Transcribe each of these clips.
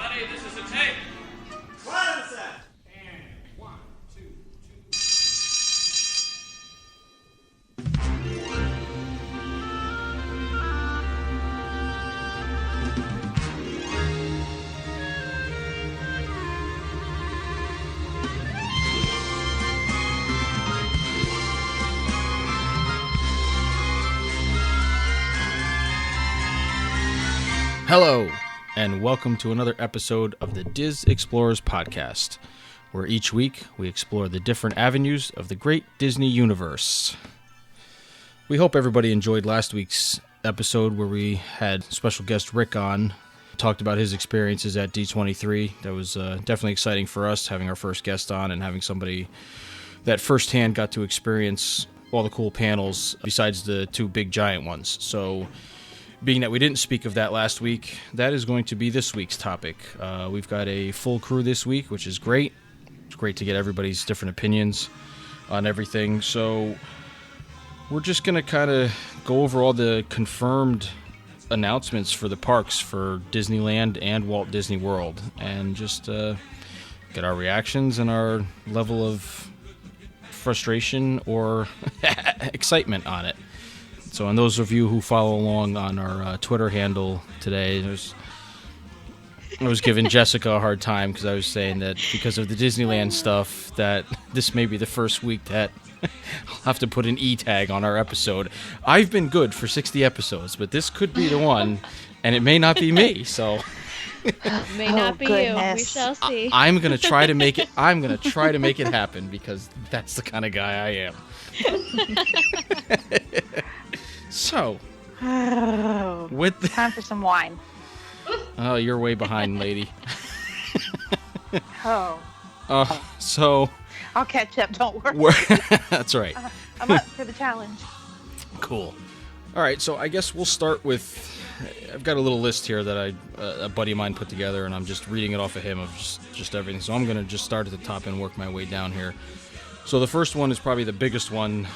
buddy, this is a tape. What is that? And 1, 2, 2. Hello, and welcome to another episode of the Diz Explorers podcast, where each week we explore the different avenues of the great Disney universe. We hope everybody enjoyed last week's episode where we had special guest Rick on, talked about his experiences at D23. That was definitely exciting for us, having our first guest on and having somebody that firsthand got to experience all the cool panels besides the two big giant ones. So, being that we didn't speak of that last week, that is going to be this week's topic. We've got a full crew this week, which is great. It's great to get everybody's different opinions on everything. So we're just going to kind of go over all the confirmed announcements for the parks for Disneyland and Walt Disney World, and just get our reactions and our level of frustration or excitement on it. So, and those of you who follow along on our Twitter handle today, I was giving Jessica a hard time because I was saying that because of the Disneyland stuff, that this may be the first week that I'll have to put an E-tag on our episode. I've been good for 60 episodes, but this could be the one, and it may not be me, so... May not be goodness. you. We shall see. I'm going to try to make it, happen because that's the kind of guy I am. So, with Time for some wine. Oh, you're way behind, lady. Oh, So I'll catch up. Don't worry. that's right. I'm up for the challenge. Cool. All right, so I guess we'll start with. I've got a little list here that a buddy of mine put together, and I'm just reading it off of him of just everything. So I'm gonna just start at the top and work my way down here. So the first one is probably the biggest one.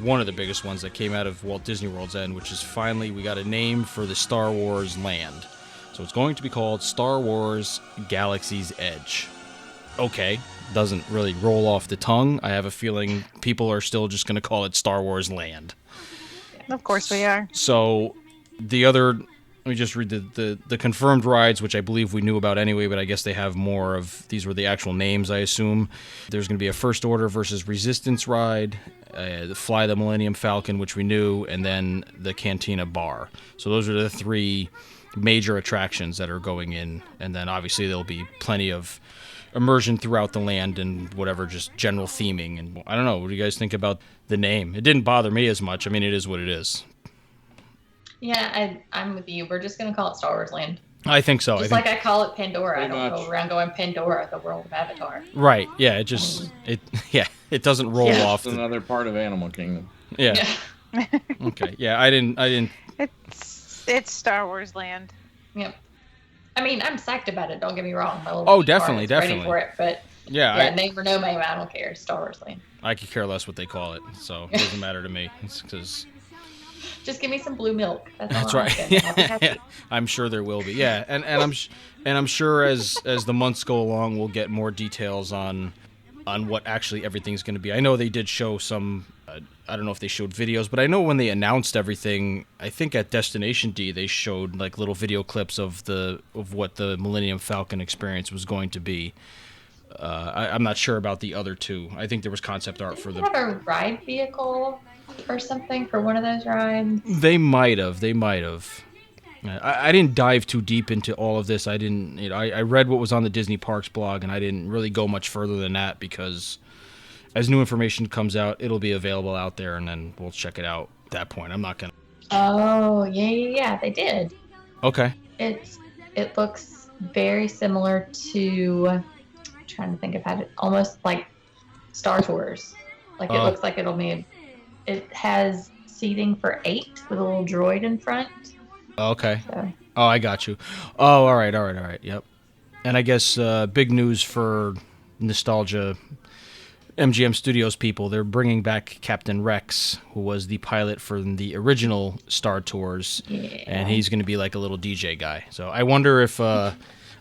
One of the biggest ones that came out of Walt Disney World's end, which is finally we got a name for the Star Wars land. So it's going to be called Star Wars Galaxy's Edge. Okay, doesn't really roll off the tongue. I have a feeling people are still just going to call it Star Wars Land. Of course we are. So the other, let me just read the confirmed rides, which I believe we knew about anyway, but I guess they have more of, these were the actual names, I assume. There's going to be a First Order versus Resistance ride, the Fly the Millennium Falcon, which we knew, and then the Cantina Bar. So those are the three major attractions that are going in, and then obviously there'll be plenty of immersion throughout the land and whatever, just general theming. And I don't know, what do you guys think about the name? It didn't bother me as much. I mean, it is what it is. Yeah, I'm with you. We're just going to call it Star Wars Land. I think so. Just like I call it Pandora. Pretty I don't much. go around going Pandora, the world of Avatar. Right. Yeah. It just it doesn't roll Yeah. off. It's another part of Animal Kingdom. Yeah. Okay. Yeah. I didn't. It's Star Wars Land. Yep. I mean, I'm psyched about it. Don't get me wrong. My little Oh, car definitely, is ready definitely. for it, but Yeah. name or no name, I don't care. It's Star Wars Land. I could care less what they call it, so it doesn't matter to me. It's because Just give me some blue milk. That's that's all right. I'm asking. I'll be happy. Yeah, I'm sure there will be. Yeah, and I'm sure as the months go along, we'll get more details on what actually everything's going to be. I know they did show some. I don't know if they showed videos, but I know when they announced everything, I think at Destination D they showed like little video clips of what the Millennium Falcon experience was going to be. I'm not sure about the other two. I think there was concept art for Did the. they have a ride vehicle or something for one of those rides? They might have. I didn't dive too deep into all of this. I didn't. I read what was on the Disney Parks blog, and I didn't really go much further than that because as new information comes out, it'll be available out there, and then we'll check it out at that point. I'm not gonna. Oh, yeah, they did. Okay. It looks very similar to, I'm trying to think of how to, almost like Star Tours. Like it looks like it has seating for 8 with a little droid in front. Okay. So. Oh, I got you. Oh, all right. Yep. And I guess big news for nostalgia MGM Studios people, they're bringing back Captain Rex, who was the pilot for the original Star Tours, Yeah. and he's going to be like a little DJ guy. So I wonder if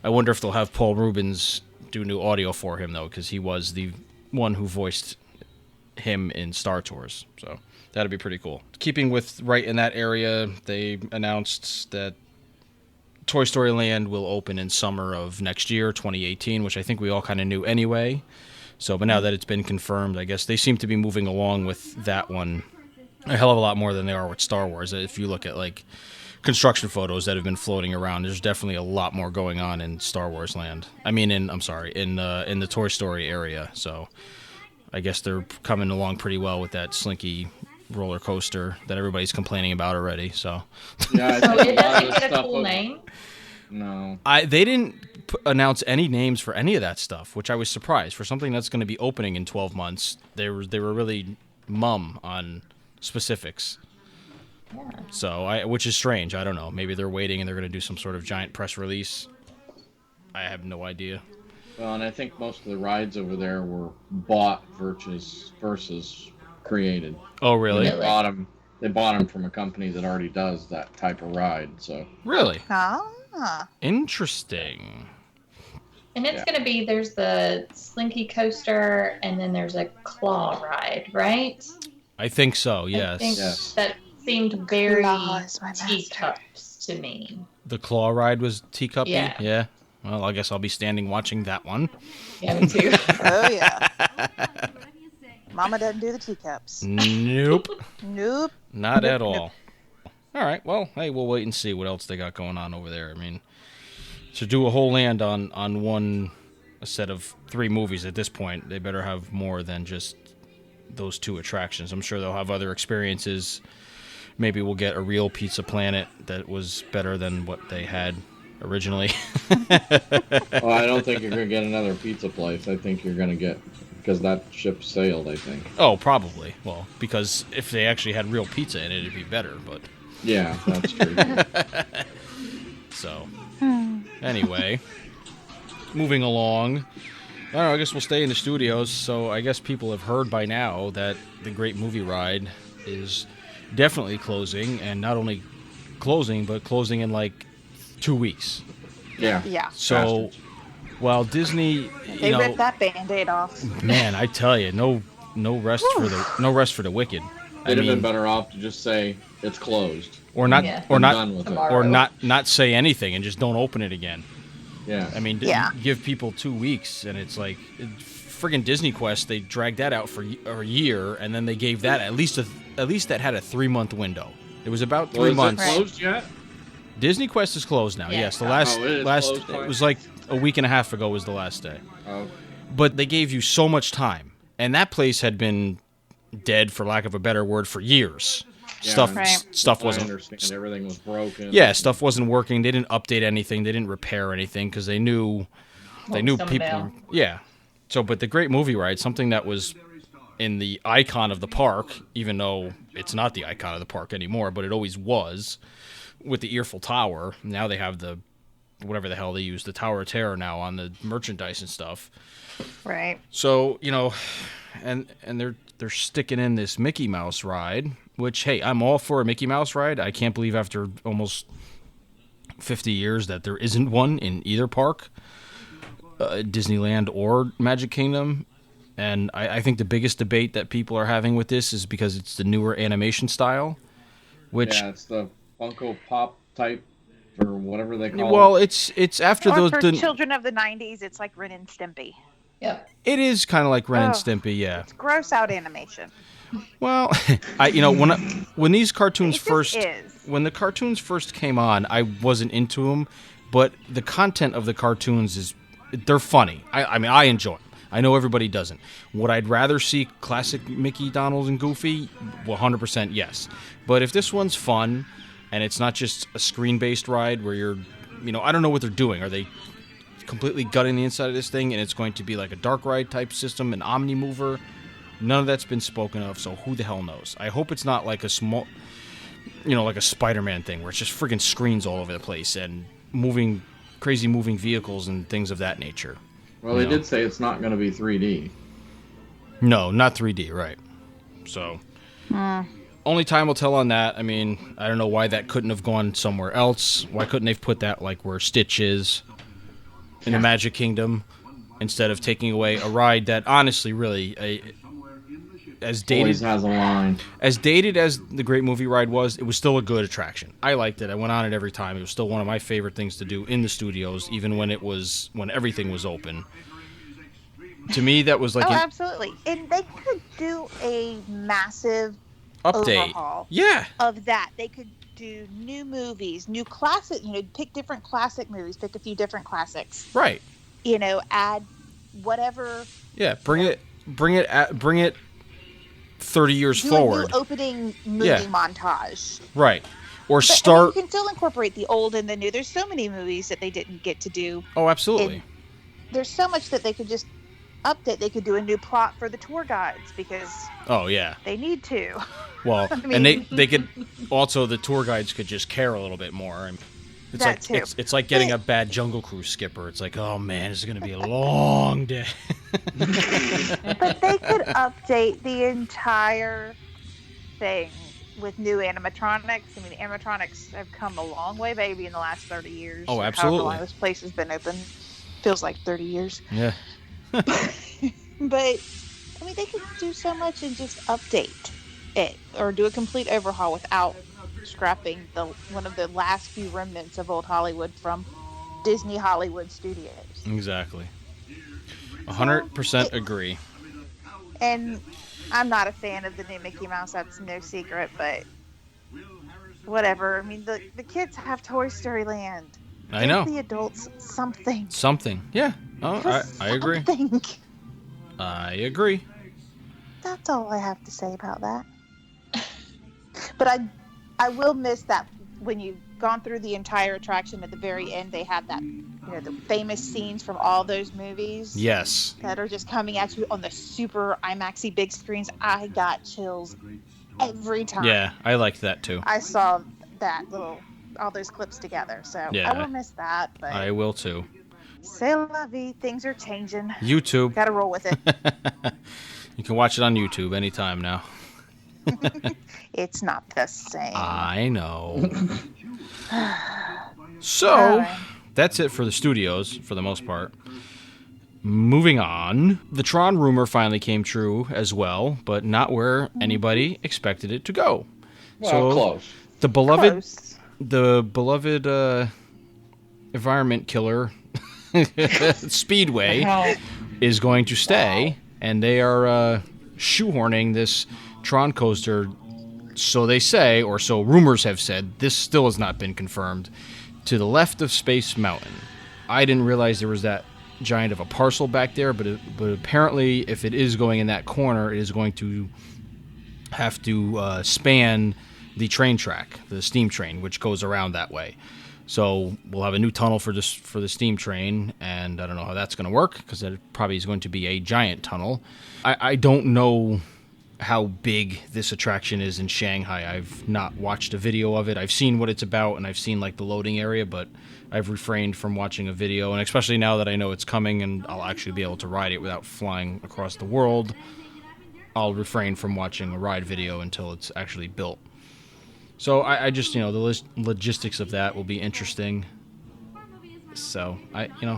I wonder if they'll have Paul Rubens do new audio for him, though, because he was the one who voiced him in Star Tours. So that'd be pretty cool. Keeping with right in that area, they announced that Toy Story Land will open in summer of next year, 2018, which I think we all kind of knew anyway. So, but now that it's been confirmed, I guess they seem to be moving along with that one a hell of a lot more than they are with Star Wars. If you look at, like, construction photos that have been floating around, there's definitely a lot more going on in Star Wars Land. I mean, in the Toy Story area. So I guess they're coming along pretty well with that Slinky roller coaster that everybody's complaining about already. So Yeah, So I think it a lot doesn't of the get a stuff cool was- name. No. they didn't announce any names for any of that stuff, which I was surprised for something that's going to be opening in 12 months. They were really mum on specifics. Yeah. So which is strange. I don't know. Maybe they're waiting and they're going to do some sort of giant press release. I have no idea. Well, and I think most of the rides over there were bought versus created. Oh, really? Really? They bought them from a company that already does that type of ride. So Really? Ah. Interesting. And it's Yeah. going to be, there's the Slinky coaster, and then there's a claw ride, right? I think so, I yes. think Yes. that seemed very Claw is my master. teacups to me. The claw ride was teacup. Yeah. Yeah. Well, I guess I'll be standing watching that one. Yeah, me too. Oh yeah. Mama doesn't do the teacups. Nope. Nope. Not at Nope. all. All right. Well, hey, we'll wait and see what else they got going on over there. I mean, to do a whole land on a set of 3 movies at this point, they better have more than just those 2 attractions. I'm sure they'll have other experiences. Maybe we'll get a real Pizza Planet that was better than what they had originally. well, I don't think you're going to get another pizza place. I think you're going to get, because that ship sailed, I think. Oh, probably. Well, because if they actually had real pizza in it, it'd be better. But Yeah, that's true. so, anyway, moving along. I don't know, I guess we'll stay in the studios. So I guess people have heard by now that the Great Movie Ride is definitely closing, and not only closing, but closing in like 2 weeks. Yeah. Yeah. So, while Disney, They ripped that Band-Aid off. man, I tell you, no rest for the wicked. They'd have been better off to just say it's closed. or not, Yeah. or I'm not, done with it. Tomorrow. or not say anything and just don't open it again. Yeah. I mean, Yeah. give people 2 weeks, and it's like friggin' Disney Quest. They dragged that out for a year, and then they gave that at least that had a 3-month window. It was about 3 Well, is months. it closed yet? Disney Quest is closed now. Yeah. Yes, the last Oh, it is last closed, it fine. was like a week and a half ago was the last day. Oh, But they gave you so much time, and that place had been dead, for lack of a better word, for years. Yeah, Stuff Right. stuff I wasn't. understand everything was broken. Yeah, stuff wasn't working. They didn't update anything. They didn't repair anything because they knew Someday. people. Yeah. So, but the Great Movie Ride, something that was in the icon of the park, even though it's not the icon of the park anymore, but it always was, with the Earful Tower. Now they have the whatever the hell they use, the Tower of Terror now on the merchandise and stuff. Right. So, and they're sticking in this Mickey Mouse ride, which, hey, I'm all for a Mickey Mouse ride. I can't believe after almost 50 years that there isn't one in either park, Disneyland or Magic Kingdom. And I think the biggest debate that people are having with this is because it's the newer animation style, which, Yeah, it's the Funko Pop type, or whatever they call well, it. it's after Or those. for children of the 90s, it's like Ren and Stimpy. Yep. It is kind of like Ren and Oh. Stimpy, yeah. It's gross out animation. Well, when these cartoons It just first is. when the cartoons first came on, I wasn't into them, but the content of the cartoons they're funny. I mean, I enjoy them. I know everybody doesn't. Would I'd rather see classic Mickey, Donald, and Goofy? 100% yes. But if this one's fun, and it's not just a screen-based ride where you're, I don't know what they're doing. Are they completely gutting the inside of this thing, and it's going to be like a dark ride type system, an Omni Mover? None of that's been spoken of, so who the hell knows? I hope it's not like a small, like a Spider-Man thing where it's just friggin' screens all over the place and crazy moving vehicles and things of that nature. Well, they did say it's not going to be 3D. No, not 3D, right. So, only time will tell on that. I mean, I don't know why that couldn't have gone somewhere else. Why couldn't they have put that like where Stitch is? in the Magic Kingdom instead of taking away a ride that honestly, really, as Always dated has a line. as dated as the Great Movie Ride was, it was still a good attraction. I liked it. I went on it every time. It was still one of my favorite things to do in the studios, even when everything was open. To me, that was like Oh, an absolutely. And they could do a massive update. overhaul Yeah, of that. They could do new movies, new classic, pick different classic movies, pick a few different classics, right. add whatever. Yeah, bring it 30 years Do forward. a new opening movie montage. Right. Or But, start. you can still incorporate the old and the new. There's so many movies that they didn't get to do. Oh, absolutely. There's so much that they could just update. They could do a new plot for the tour guides because Oh, yeah. they need to. Well, I and mean- they could also, the tour guides could just care a little bit more. I mean, it's That like too. it's like getting a bad Jungle Cruise skipper. It's like, oh man, this is gonna be a long day. But they could update the entire thing with new animatronics. I mean, the animatronics have come a long way, baby, in the last 30 years. Oh, However absolutely. long this place has been open. Feels like 30 years. Yeah. But, I mean, they could do so much and just update it or do a complete overhaul without scrapping one of the last few remnants of old Hollywood from Disney Hollywood Studios. Exactly. 100% agree. And I'm not a fan of the new Mickey Mouse, that's no secret, but whatever. I mean, the kids have Toy Story Land. I know. Give the adults something. Something. Yeah. Oh, I agree. Something. I agree. That's all I have to say about that. But I will miss that when you've gone through the entire attraction at the very end, they have that, the famous scenes from all those movies. Yes. That are just coming at you on the super IMAXy big screens. I got chills every time. Yeah, I liked that too. I saw all those clips together. So Yeah. I will miss that. But I will too. c'est la vie. Things are changing. YouTube. Got to roll with it. You can watch it on YouTube anytime now. It's not the same. I know. So, All right. that's it for the studios, for the most part. Moving on. The Tron rumor finally came true as well, but not where anybody expected it to go. Well, close. The Close. beloved environment killer Speedway Hell, is going to stay, and they are shoehorning this Tron coaster, so they say, or so rumors have said, this still has not been confirmed, to the left of Space Mountain. I didn't realize there was that giant of a parcel back there, but apparently if it is going in that corner, it is going to have to span the train track, the steam train, which goes around that way. So we'll have a new tunnel for the steam train, and I don't know how that's going to work, because it probably is going to be a giant tunnel. I don't know how big this attraction is in Shanghai. I've not watched a video of it. I've seen what it's about, and I've seen like the loading area, but I've refrained from watching a video, and especially now that I know it's coming and I'll actually be able to ride it without flying across the world, I'll refrain from watching a ride video until it's actually built. So I just, the logistics of that will be interesting. So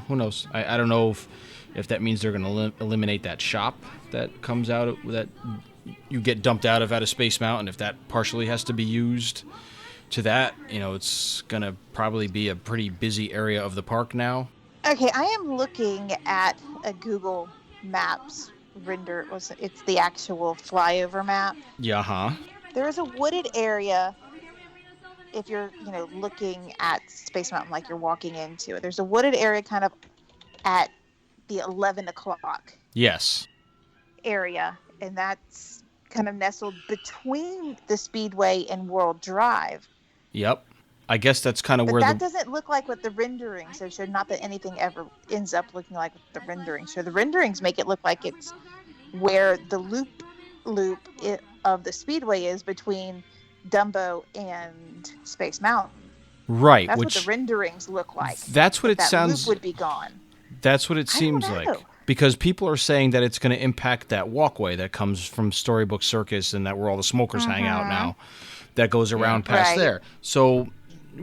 who knows? I don't know if that means they're going to eliminate that shop that comes out, that you get dumped out of Space Mountain. If that partially has to be used to that, it's going to probably be a pretty busy area of the park now. Okay, I am looking at a Google Maps render. It's the actual flyover map. Yeah, huh? There is a wooded area. If you're, looking at Space Mountain like you're walking into it, there's a wooded area kind of at the 11 o'clock Yes. area, and that's kind of nestled between the Speedway and World Drive. Yep. I guess that's kind of But where that doesn't look like what the renderings have showed. Not that anything ever ends up looking like what the renderings show. The renderings make it look like it's where the loop of the Speedway is between Dumbo and Space Mountain. right, That's which what the renderings look like. that's what it that sounds. loop would be gone. That's what it I don't seems know. like. Because people are saying that it's going to impact that walkway that comes from Storybook Circus and that where all the smokers hang out now, that goes around past Right. there. So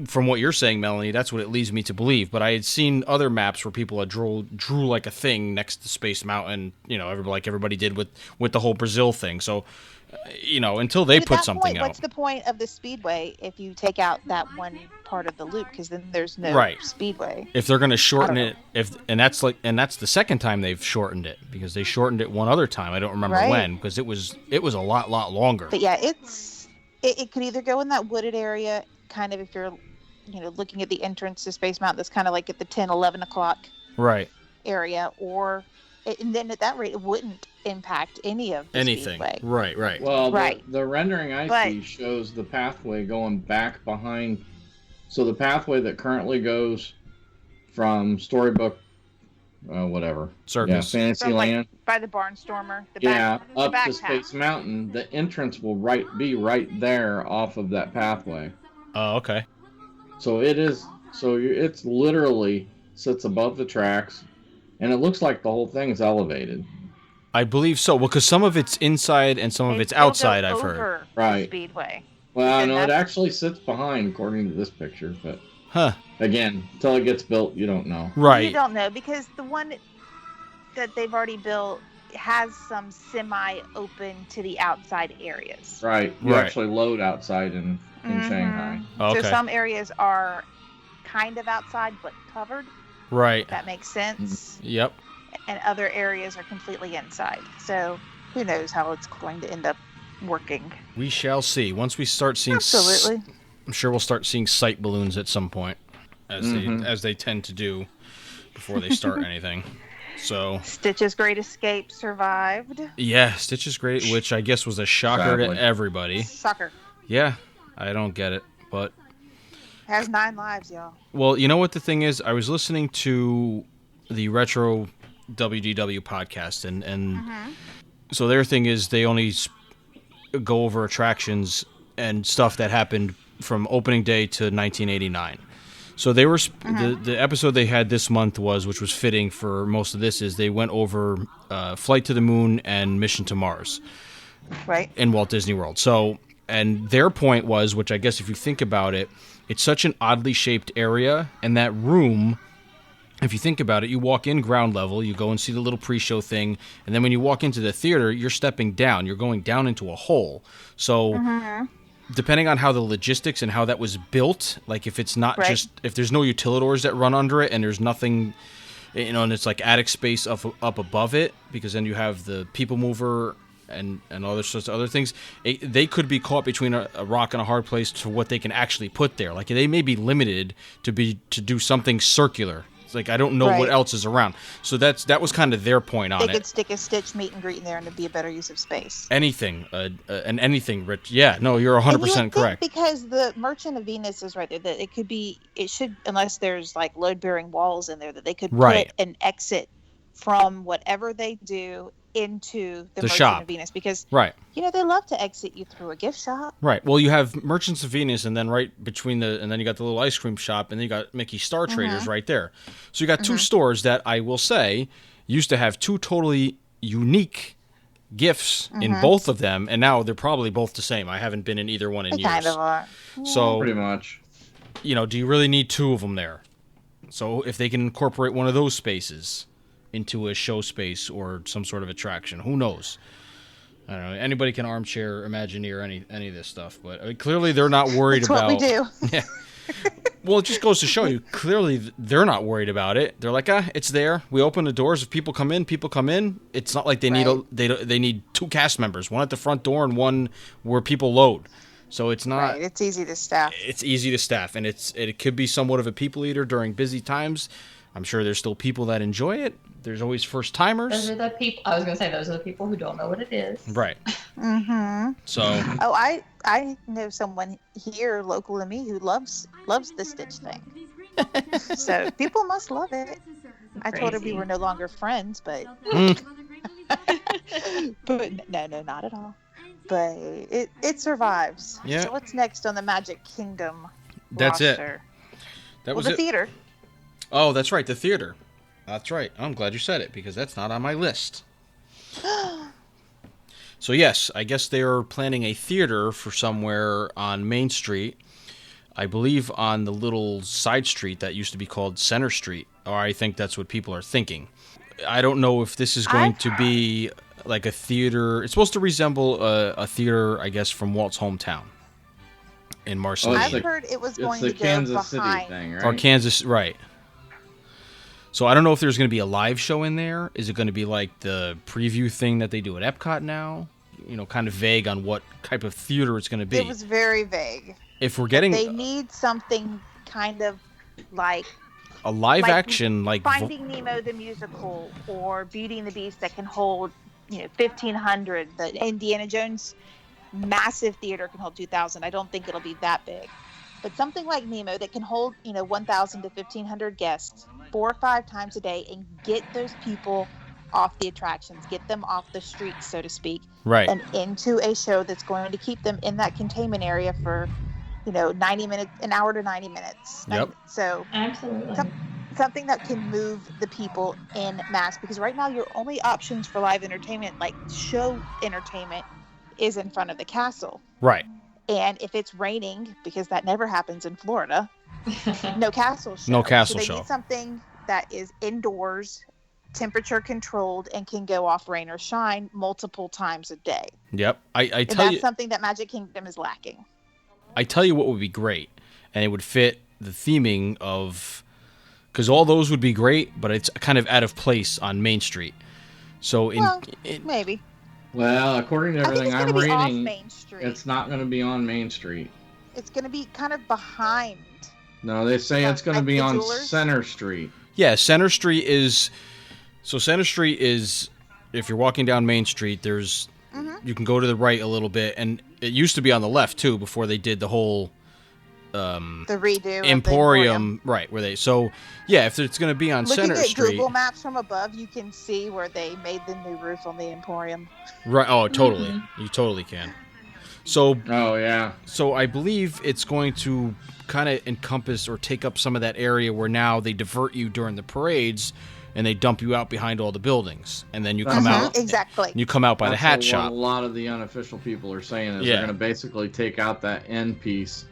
from what you're saying, Melanie, that's what it leads me to believe. But I had seen other maps where people had drew like a thing next to Space Mountain, like everybody did with the whole Brazil thing. So, until they But at put that something point, out. what's the point of the speedway if you take out that one part of the loop? Because then there's no Right. speedway. If they're going to shorten I don't it, and that's the second time they've shortened it, because they shortened it one other time. I don't remember Right. when, because it was a lot longer. But yeah, it could either go in that wooded area, kind of if you're, looking at the entrance to Space Mountain, that's kind of like at the 10, 11 o'clock Right. area, and then at that rate, it wouldn't impact any of the Anything. speedway. Right. Well, Right. the rendering I see shows the pathway going back behind. So the pathway that currently goes from Storybook, whatever, Circus. yeah, From, Fantasyland, by the Barnstormer, the yeah, the up back to path. Space Mountain. The entrance will be right there off of that pathway. Oh, okay. So it is. So it's literally sits above the tracks, and it looks like the whole thing is elevated. I believe so. Well, because some of it's inside and some of They it's still go outside, I've heard. over Right. the speedway. Well, And no, it that's- actually sits behind, according to this picture. But Huh. again, until it gets built, you don't know. You Right. don't know, because the one that they've already built has some semi-open to the outside areas. Right. You Right. actually load outside in Mhm. Shanghai. Okay. So some areas are kind of outside but covered. Right. That makes sense. Yep. And other areas are completely inside. So who knows how it's going to end up working. We shall see. Once we start seeing, Absolutely. I'm sure we'll start seeing sight balloons at some point, as Mhm. they tend to do before they start anything. So Stitch's Great Escape survived. yeah, Stitch is great, which I guess was a shocker Sadly. to everybody. Sucker. Yeah, I don't get it, but Has 9 lives, y'all. well, you know what the thing is? I was listening to the Retro WDW podcast, and so their thing is they only go over attractions and stuff that happened from opening day to 1989. So they were the episode they had this month which was fitting for most of this, is they went over Flight to the Moon and Mission to Mars Right? in Walt Disney World. So, and their point was, which I guess if you think about it, it's such an oddly shaped area, and that room, if you think about it, you walk in ground level, you go and see the little pre-show thing, and then when you walk into the theater, you're stepping down. You're going down into a hole. So, depending on how the logistics and how that was built, like if it's not Right. if there's no utilidors that run under it, and there's nothing, and it's like attic space up above it, because then you have the people mover and other sorts of other things, they could be caught between a rock and a hard place to what they can actually put there. Like they may be limited to do something circular. It's like I don't know what Right. else is around. So that was kind of their point on They it. could stick a Stitch meet and greet in there and it'd be a better use of space. Anything, and anything, Rich. Yeah, no, you're 100% And you would think, correct. because the Merchant of Venus is right there, that it should, unless there's like load-bearing walls in there, that they could Right. put an exit from whatever they do into the Merchant shop. of Venus, because Right. they love to exit you through a gift shop. Right. Well, you have Merchants of Venus, and then right between and then you got the little ice cream shop, and then you got Mickey Star Traders right there. So you got two stores that I will say used to have two totally unique gifts in both of them, and now they're probably both the same. I haven't been in either one in They years. kind of are. So, Pretty much. do you really need two of them there? So if they can incorporate one of those spaces into a show space or some sort of attraction, who knows? I don't know. Anybody can armchair Imagineer any of this stuff, but I mean, clearly they're not worried That's about. what we do. Yeah. Well, it just goes to show you. Clearly, they're not worried about it. They're like, it's there. We open the doors. If people come in, people come in. It's not like they need they need two cast members, one at the front door and one where people load. So it's not. Right. It's easy to staff. It's easy to staff, and it could be somewhat of a people eater during busy times. I'm sure there's still people that enjoy it. There's always first timers. Those are the people. I was gonna say those are the people who don't know what it is. Right. Mm-hmm. So Oh, I know someone here local to me who loves the Stitch thing. So people must love it. I told her we Crazy. were no longer friends, but but no, not at all. But it survives. Yeah. So what's next on the Magic Kingdom That's it. roster? that Well, was the it. theater. Oh, that's right, the theater. That's right. I'm glad you said it because that's not on my list. So yes, I guess they are planning a theater for somewhere on Main Street. I believe on the little side street that used to be called Center Street, or I think that's what people are thinking. I don't know if this is going to be like a theater. It's supposed to resemble a theater, I guess, from Walt's hometown in Marseille. I've heard it was going to It's the go Kansas behind. City thing, right? Or Kansas, right. So I don't know if there's going to be a live show in there. Is it going to be like the preview thing that they do at Epcot now? You know, kind of vague on what type of theater it's going to be. It was very vague. If we're getting They need something kind of like a live action, like Finding Nemo the musical or Beauty and the Beast that can hold, 1,500. The Indiana Jones massive theater can hold 2,000. I don't think it'll be that big. But something like Nemo that can hold, 1,000 to 1,500 guests 4 or 5 times a day and get those people off the attractions, get them off the streets, so to speak, right, and into a show that's going to keep them in that containment area for 90 minutes, an hour to 90 minutes. Yep. So Absolutely. something that can move the people in mass, because right now your only options for live entertainment, like show entertainment, is in front of the castle. right. And if it's raining, because that never happens in Florida, no castle show. No castle so they show. need something that is indoors, temperature controlled, and can go off rain or shine multiple times a day. Yep. I And tell that's you, something that Magic Kingdom is lacking. I tell you what would be great, and it would fit the theming of, because all those would be great, but it's kind of out of place on Main Street. So Maybe. Well, according to I think everything it's I'm going to be off reading, Main Street. it's not going to be on Main Street. It's going to be kind of behind. No, they say it's going to Like be the on Jewelers? Center Street. yeah, Center Street is. So Center Street is, if you're walking down Main Street, there's you can go to the right a little bit, and it used to be on the left too before they did the whole The redo of the Emporium, right? Where they if it's going to be on Looking Center at Street, Google Maps from above, you can see where they made the new roof on the Emporium. right? Oh, totally, you totally can. So Oh, yeah. So I believe it's going to kind of encompass or take up some of that area where now they divert you during the parades and they dump you out behind all the buildings, and then you come out Exactly. You come out by the That's hat what shop. a lot of the unofficial people are saying is Yeah. they're going to basically take out that end piece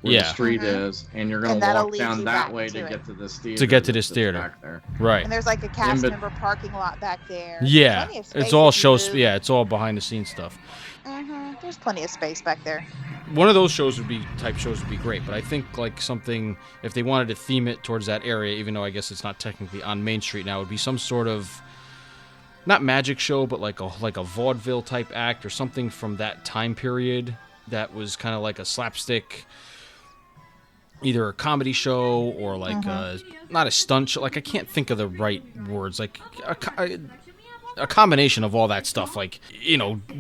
where Yeah. the street is, and you're going And to that'll walk lead down you that back way to to it. get to this theater. To get to this that's theater. back there. Right. And there's like a cast but- member parking lot back there. Yeah. Plenty of space It's all if you shows. move. Yeah, it's all behind the scenes stuff. There's plenty of space back there. One of those shows would be great, but I think like something, if they wanted to theme it towards that area, even though I guess it's not technically on Main Street now, it would be some sort of not magic show, but like a vaudeville type act or something from that time period that was kind of like a slapstick, either a comedy show or like not a stunt show. Like I can't think of the right words. Like a combination of all that stuff, like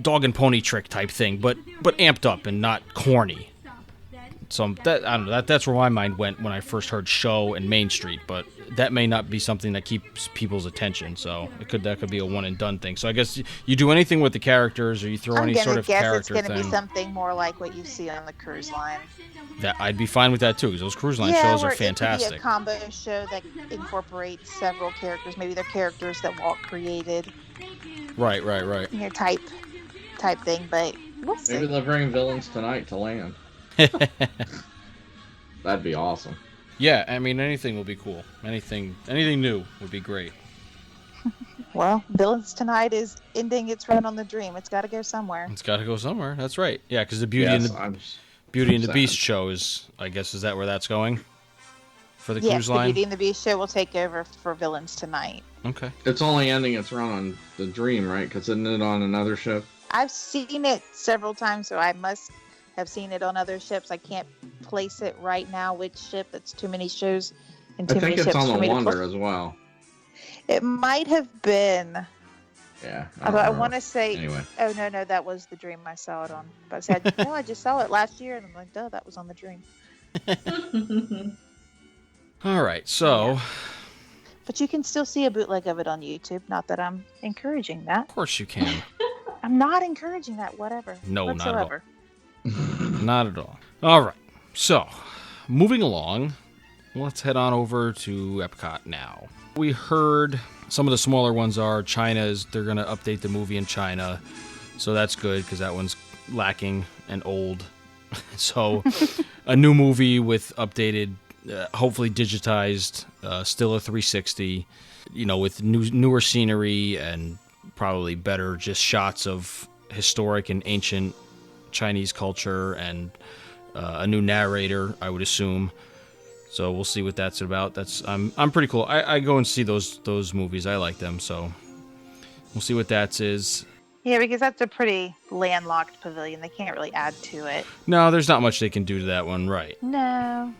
dog and pony trick type thing, but amped up and not corny. So that I don't know. That's where my mind went when I first heard show and Main Street, but that may not be something that keeps people's attention. So that could be a one and done thing. So I guess you do anything with the characters, or you throw I'm any gonna sort of guess it's character going to be thing. something more like what you see on the cruise line. That I'd be fine with that too, because those cruise line yeah, shows where are it could be fantastic. a combo show that incorporates several characters. Maybe they're characters that Walt created. Right. Type thing, but we'll see. Maybe they'll bring Villains Tonight to land. That'd be awesome. Yeah, I mean anything will be cool. Anything new would be great. Well, Villains Tonight is ending its run on the Dream. It's got to go somewhere. It's got to go somewhere. That's right. Yeah, because the Beauty Yes, and the I'm Beauty and the Beast show is, I guess, is that where that's going for the Yes, cruise the line? Beauty and the Beast show will take over for Villains Tonight. Okay. It's only ending its run on the Dream, right? Because isn't it on another ship? I've seen it several times, so I must have seen it on other ships. I can't place it right now which ship. It's too many shows and too I think many it's ships on for the me to Wonder place. as well. It might have been. Yeah. Although I want to say, Anyway. oh no, that was the Dream I saw it on. But I said, no, I just saw it last year, and I'm like, duh, that was on the Dream. All right. So, But you can still see a bootleg of it on YouTube. Not that I'm encouraging that. of course you can. I'm not encouraging that. Whatever. No, not at all. whatsoever. Not at all. All right. So, moving along, let's head on over to Epcot now. We heard some of the smaller ones are they're going to update the movie in China. So that's good because that one's lacking and old. So a new movie with updated, hopefully digitized, still a 360, with newer scenery and probably better just shots of historic and ancient Chinese culture and a new narrator, I would assume. So we'll see what that's about. I'm pretty cool. I go and see those movies. I like them, so we'll see what that is. Yeah, because that's a pretty landlocked pavilion. They can't really add to it. No, there's not much they can do to that one, right? No.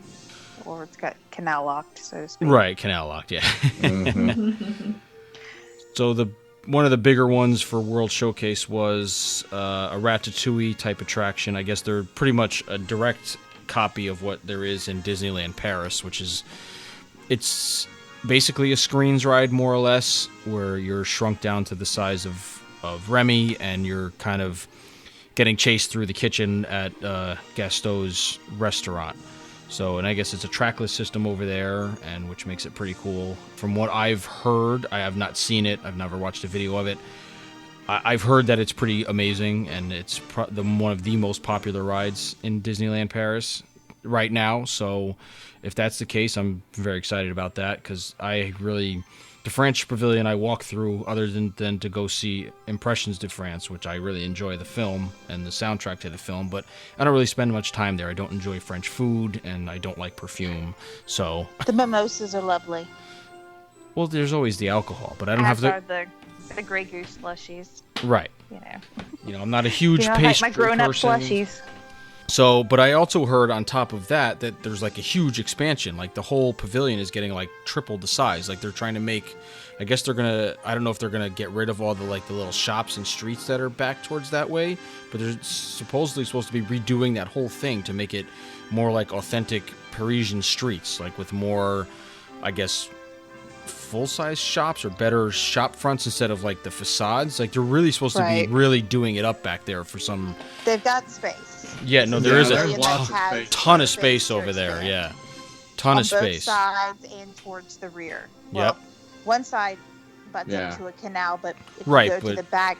Or it's got canal locked, so to speak. Right, canal locked, yeah. Mm-hmm. So one of the bigger ones for World Showcase was a Ratatouille type attraction. I guess they're pretty much a direct copy of what there is in Disneyland Paris, it's basically a screens ride, more or less, where you're shrunk down to the size of Remy, and you're kind of getting chased through the kitchen at Gaston's restaurant. So, and I guess it's a trackless system over there, and which makes it pretty cool. From what I've heard, I have not seen it. I've never watched a video of it. I've heard that it's pretty amazing, and it's one of the most popular rides in Disneyland Paris right now. So, if that's the case, I'm very excited about that, because the French Pavilion I walk through, other than to go see Impressions de France, which I really enjoy the film and the soundtrack to the film, but I don't really spend much time there. I don't enjoy French food, and I don't like perfume, so... The mimosas are lovely. Well, there's always the alcohol, but I don't have to... the Grey Goose slushies. Right. I'm not a huge pastry my grown-up person. slushies. So, but I also heard on top of that there's like a huge expansion. Like the whole pavilion is getting like triple the size. Like they're trying to make, I guess they're gonna, I don't know if they're gonna get rid of all the little shops and streets that are back towards that way, but they're supposedly supposed to be redoing that whole thing to make it more like authentic Parisian streets, like with more, I guess, full-size shops or better shop fronts instead of like the facades. Like they're really supposed to be really doing it up back there for some. They've got space. Yeah, no, there is there's lots of a space. ton of space over there. Yeah, ton of space. On both sides and towards the rear. Well, one side butts up to a canal, but if you go to the back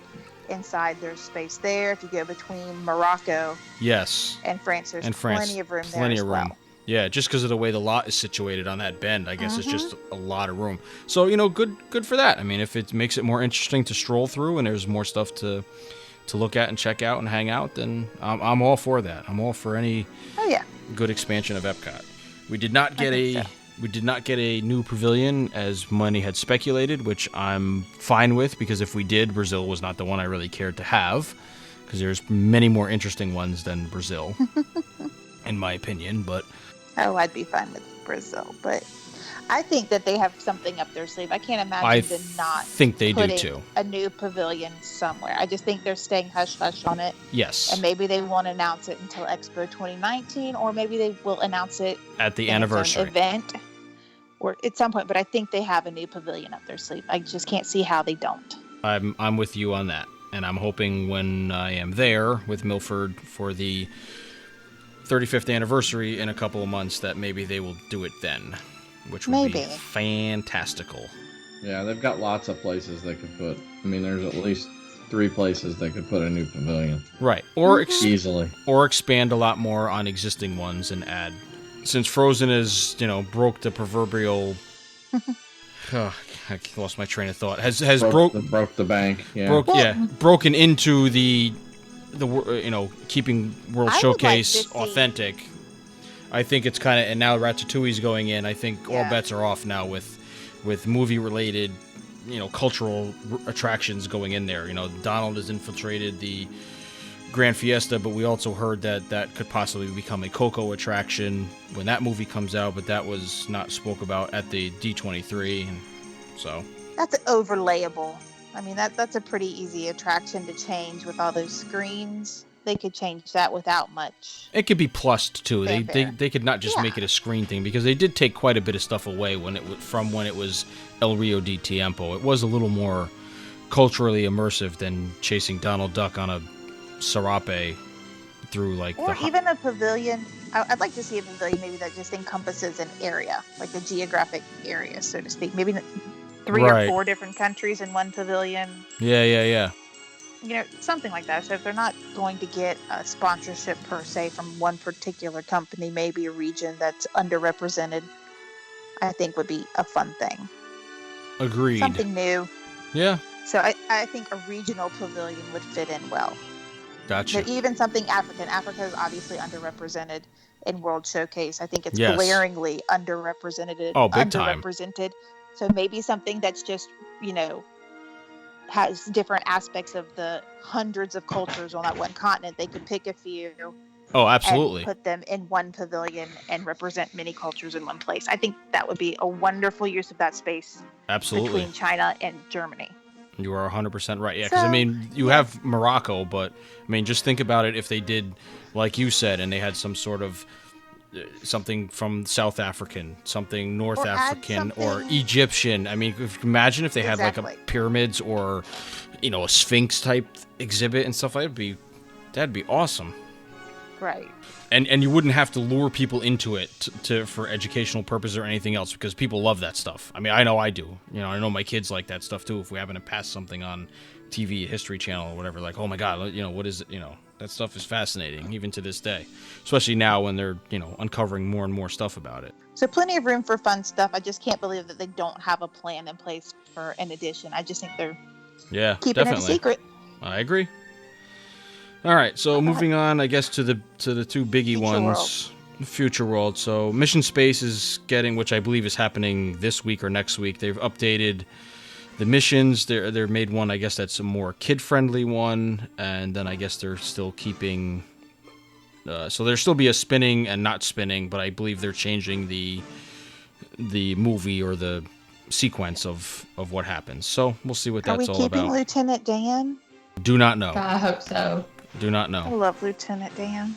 inside, there's space there. If you go between Morocco and France, there's plenty of room there as well. Yeah, just because of the way the lot is situated on that bend, I guess it's just a lot of room. So, good for that. I mean, if it makes it more interesting to stroll through and there's more stuff to look at and check out and hang out, then I'm all for that. I'm all for any good expansion of Epcot. We did not get a new pavilion as many had speculated, which I'm fine with, because if we did, Brazil was not the one I really cared to have, because there's many more interesting ones than Brazil, in my opinion, but... Oh, I'd be fine with Brazil, but I think that they have something up their sleeve. I can't imagine them not think they do too. A new pavilion somewhere. I just think they're staying hush-hush on it. Yes. And maybe they won't announce it until Expo 2019, or maybe they will announce it at the anniversary event or at some point. But I think they have a new pavilion up their sleeve. I just can't see how they don't. I'm with you on that, and I'm hoping when I am there with Milford for the 35th anniversary in a couple of months that maybe they will do it then, which would be fantastical. Yeah, they've got lots of places they could put. I mean, there's at least 3 places they could put a new pavilion. Right. Or easily. Or expand a lot more on existing ones and add. Since Frozen is, broke the proverbial... I lost my train of thought. Broke the bank. Yeah. Broken into the keeping World Showcase authentic. I think it's kind of, and now Ratatouille's going in. I think all bets are off now with movie related, cultural attractions going in there. Donald has infiltrated the Grand Fiesta, but we also heard that could possibly become a Coco attraction when that movie comes out, but that was not spoke about at the D23, and so that's overlayable. I mean, that's a pretty easy attraction to change with all those screens. They could change that without much. It could be plussed too. They could not just make it a screen thing, because they did take quite a bit of stuff away when it was El Rio de Tiempo. It was a little more culturally immersive than chasing Donald Duck on a serape through even a pavilion. I'd like to see a pavilion maybe that just encompasses an area, like a geographic area, so to speak. Maybe 3 or 4 different countries in one pavilion. Yeah. something like that. So if they're not going to get a sponsorship per se from one particular company, maybe a region that's underrepresented, I think would be a fun thing. Agreed. Something new. Yeah. So I think a regional pavilion would fit in well. Gotcha. But even something African. Africa is obviously underrepresented in World Showcase. I think it's Yes. glaringly underrepresented. Oh, big time. Underrepresented. So maybe something that's just, has different aspects of the hundreds of cultures on that one continent. They could pick a few Oh, absolutely. and put them in one pavilion and represent many cultures in one place. I think that would be a wonderful use of that space Absolutely. between China and Germany. You are 100% right. Yeah, because, So, you have Morocco, but, just think about it if they did, like you said, and they had some sort of something from South African, something North Or add African, or something- Egyptian. Imagine if they had, like, Exactly. a pyramids or, a Sphinx-type exhibit and stuff like that. That'd be awesome. Right. And you wouldn't have to lure people into it for educational purposes or anything else, because people love that stuff. I know I do. I know my kids like that stuff too. If we happen to pass something on TV, History Channel or whatever, like, oh my God, what is it? That stuff is fascinating even to this day, especially now when they're uncovering more and more stuff about it. So plenty of room for fun stuff. I just can't believe that they don't have a plan in place for an edition. I just think they're keeping definitely. it a secret. I agree. All right, so moving on, I guess to the two biggie Future ones. Future World. So Mission Space is getting, which I believe is happening this week or next week. They've updated the missions. They're made one, I guess that's a more kid-friendly one, and then I guess they're still keeping. So there'll still be a spinning and not spinning, but I believe they're changing the movie or the sequence of what happens. So we'll see what that's all Are we keeping about. Lieutenant Dan? Do not know. I hope so. Do not I know. love Lieutenant Dan.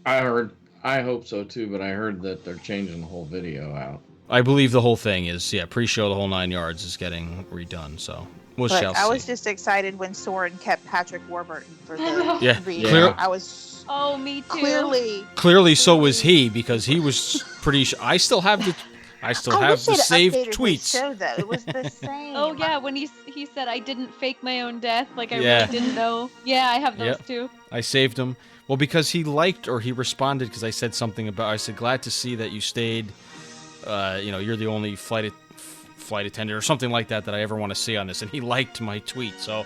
I hope so too, but I heard that they're changing the whole video out. I believe the whole thing is, pre-show, the whole 9 yards is getting redone. So we shall see. I was just excited when Soren kept Patrick Warburton for the Yeah, reading. clear- I was Oh, me too. Clearly, so was he, because he was pretty. I still have the I saved wish they'd updated his tweets. show, though. It was the same. Oh yeah, when he said I didn't fake my own death, like I Yeah. really didn't know. Yeah, I have those Yep. too. I saved him. Well, because he liked, or he responded, because I said something about. I said, glad to see that you stayed. You're the only flight attendant or something like that I ever want to see on this, and he liked my tweet, so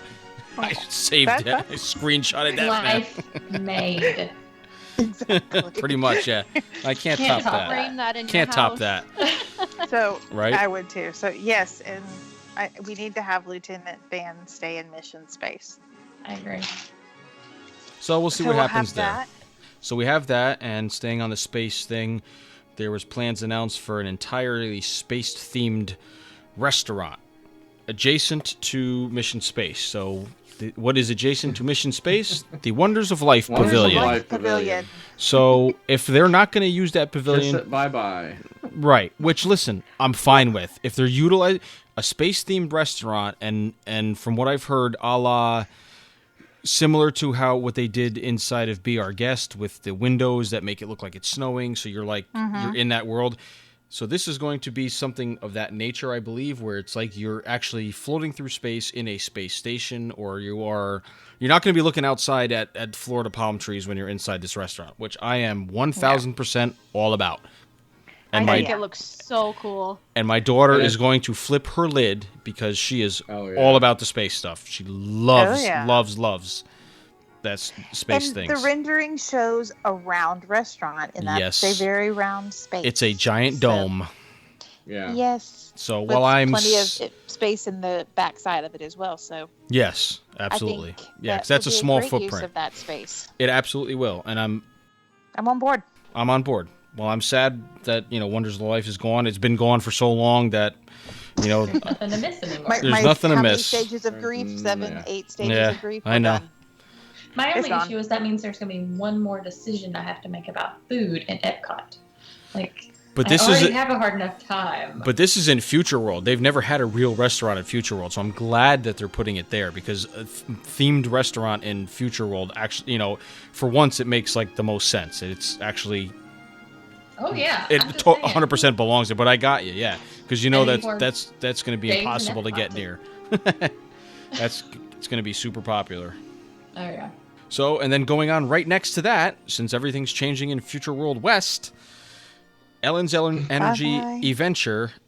I saved it. I screenshotted that. Life made. Exactly. Pretty much, yeah. I can't top that. Frame that in Can't your top house. that, So right? I would too. So yes, and we need to have Lieutenant Dan stay in mission space. I agree. So we'll see So what we'll happens have there. that. So we have that, and staying on the space thing, there was plans announced for an entirely space-themed restaurant adjacent to Mission Space. So what is adjacent to Mission Space? The Wonders of Life Wonders of Pavilion. Life Pavilion. So if they're not going to use that Kiss pavilion, it bye-bye. right? Which, listen, I'm fine with. If they're utilizing a space-themed restaurant, and from what I've heard, a la similar to what they did inside of Be Our Guest with the windows that make it look like it's snowing, so you're like you're in that world. So this is going to be something of that nature, I believe, where it's like you're actually floating through space in a space station, or you're not going to be looking outside at Florida palm trees when you're inside this restaurant, which I am 1,000% all about. And I think it looks so cool. And my daughter Yeah. is going to flip her lid because she is Oh, yeah. all about the space stuff. She loves, Oh, yeah. loves that space And things. the rendering shows a round restaurant, and that's Yes. a very round space. It's a giant So- dome. Yeah. Yes. So With while I'm plenty of space in the backside of it as well. So yes, I absolutely, think yeah, that because that's a would be small great Use footprint. of that space. It absolutely will, and I'm on board. on board. Well, I'm sad that Wonders of Life is gone. It's been gone for so long that Nothing to miss anymore. There's nothing to how many miss. stages of grief? 7, Yeah. 8 stages Yeah, of grief. I We're know. done. My It's only gone. issue is that means there's going to be one more decision I have to make about food in Epcot. But this I already is have a hard enough time. But this is in Future World. They've never had a real restaurant in Future World, so I'm glad that they're putting it there, because a themed restaurant in Future World actually, for once, it makes like the most sense. It's actually oh yeah, it I'm just saying. 100% belongs there. But I got you, yeah, because Any more that's going to be days in impossible to Epcot, get too. near. That's It's going to be super popular. Oh yeah. So, and then going on right next to that, since everything's changing in Future World West, Ellen's Energy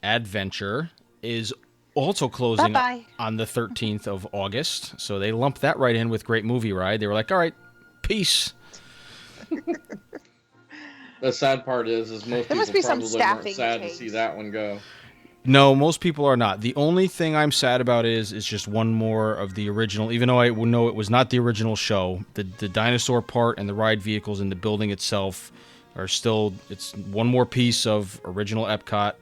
Adventure is also closing on the 13th of August. So they lumped that right in with Great Movie Ride. They were like, all right, peace. The sad part is most There people must be some probably weren't staffing sad change. to see that one go. No, most people are not. The only thing I'm sad about is just one more of the original, even though I know it was not the original show. The dinosaur part and the ride vehicles and the building itself are still, it's one more piece of original Epcot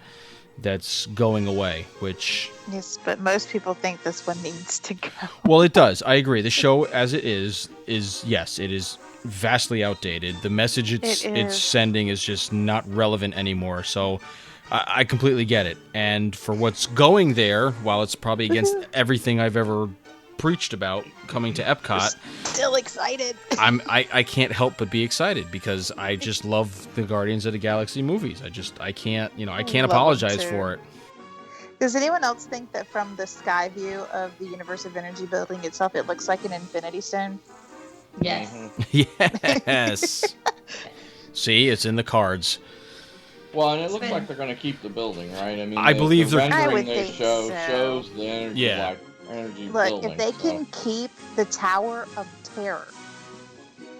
that's going away, which... Yes, but most people think this one needs to go. Well, it does. I agree. The show as it is yes, it is vastly outdated. The message it's sending is just not relevant anymore. So I completely get it. And for what's going there, while it's probably against everything I've ever preached about coming to Epcot, Still excited. I can't help but be excited because I just love the Guardians of the Galaxy movies. I can't apologize for it. Does anyone else think that from the sky view of the Universe of Energy building itself, it looks like an Infinity Stone? Yes. Yes. See, it's in the cards. Well, and it looks like they're going to keep the building, right? I mean, I believe the they're- rendering I would they think show so. shows the energy, Yeah. energy Look, building. if they so. can keep the Tower of Terror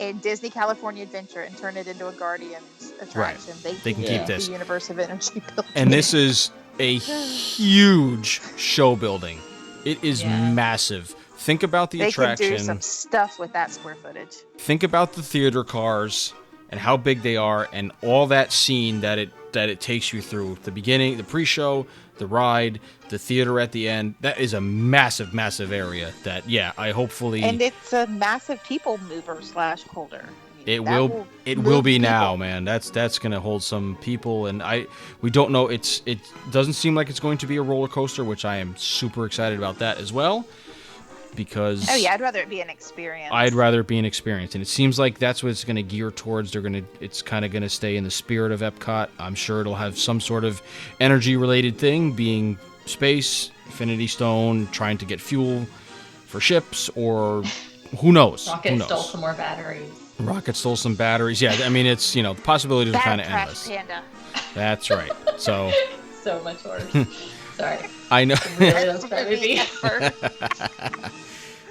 in Disney California Adventure and turn it into a Guardians attraction, They can keep this. the Universe of Energy building. And this is a huge show building. It is Yeah. massive. Think about the they attraction. can do some stuff with that square footage. Think about the theater cars and how big they are and all that scene that it takes you through. The beginning, the pre-show, the ride, the theater at the end. That is a massive, massive area that, I hopefully... And it's a massive people mover / holder. It That will move be now, people. man. That's going to hold some people, and we don't know. It doesn't seem like it's going to be a roller coaster, which I am super excited about that as well, because Oh yeah, I'd rather it be an experience. I'd rather it be an experience, and it seems like that's what it's going to gear towards. It's kind of going to stay in the spirit of Epcot. I'm sure it'll have some sort of energy-related thing, being space, Infinity Stone, trying to get fuel for ships, or who knows? Rocket stole some more batteries. Rocket stole some batteries. Yeah, I mean, it's, the possibilities are kind of endless. Panda. That's right. So, So much worse. Sorry. I know. I really love that movie.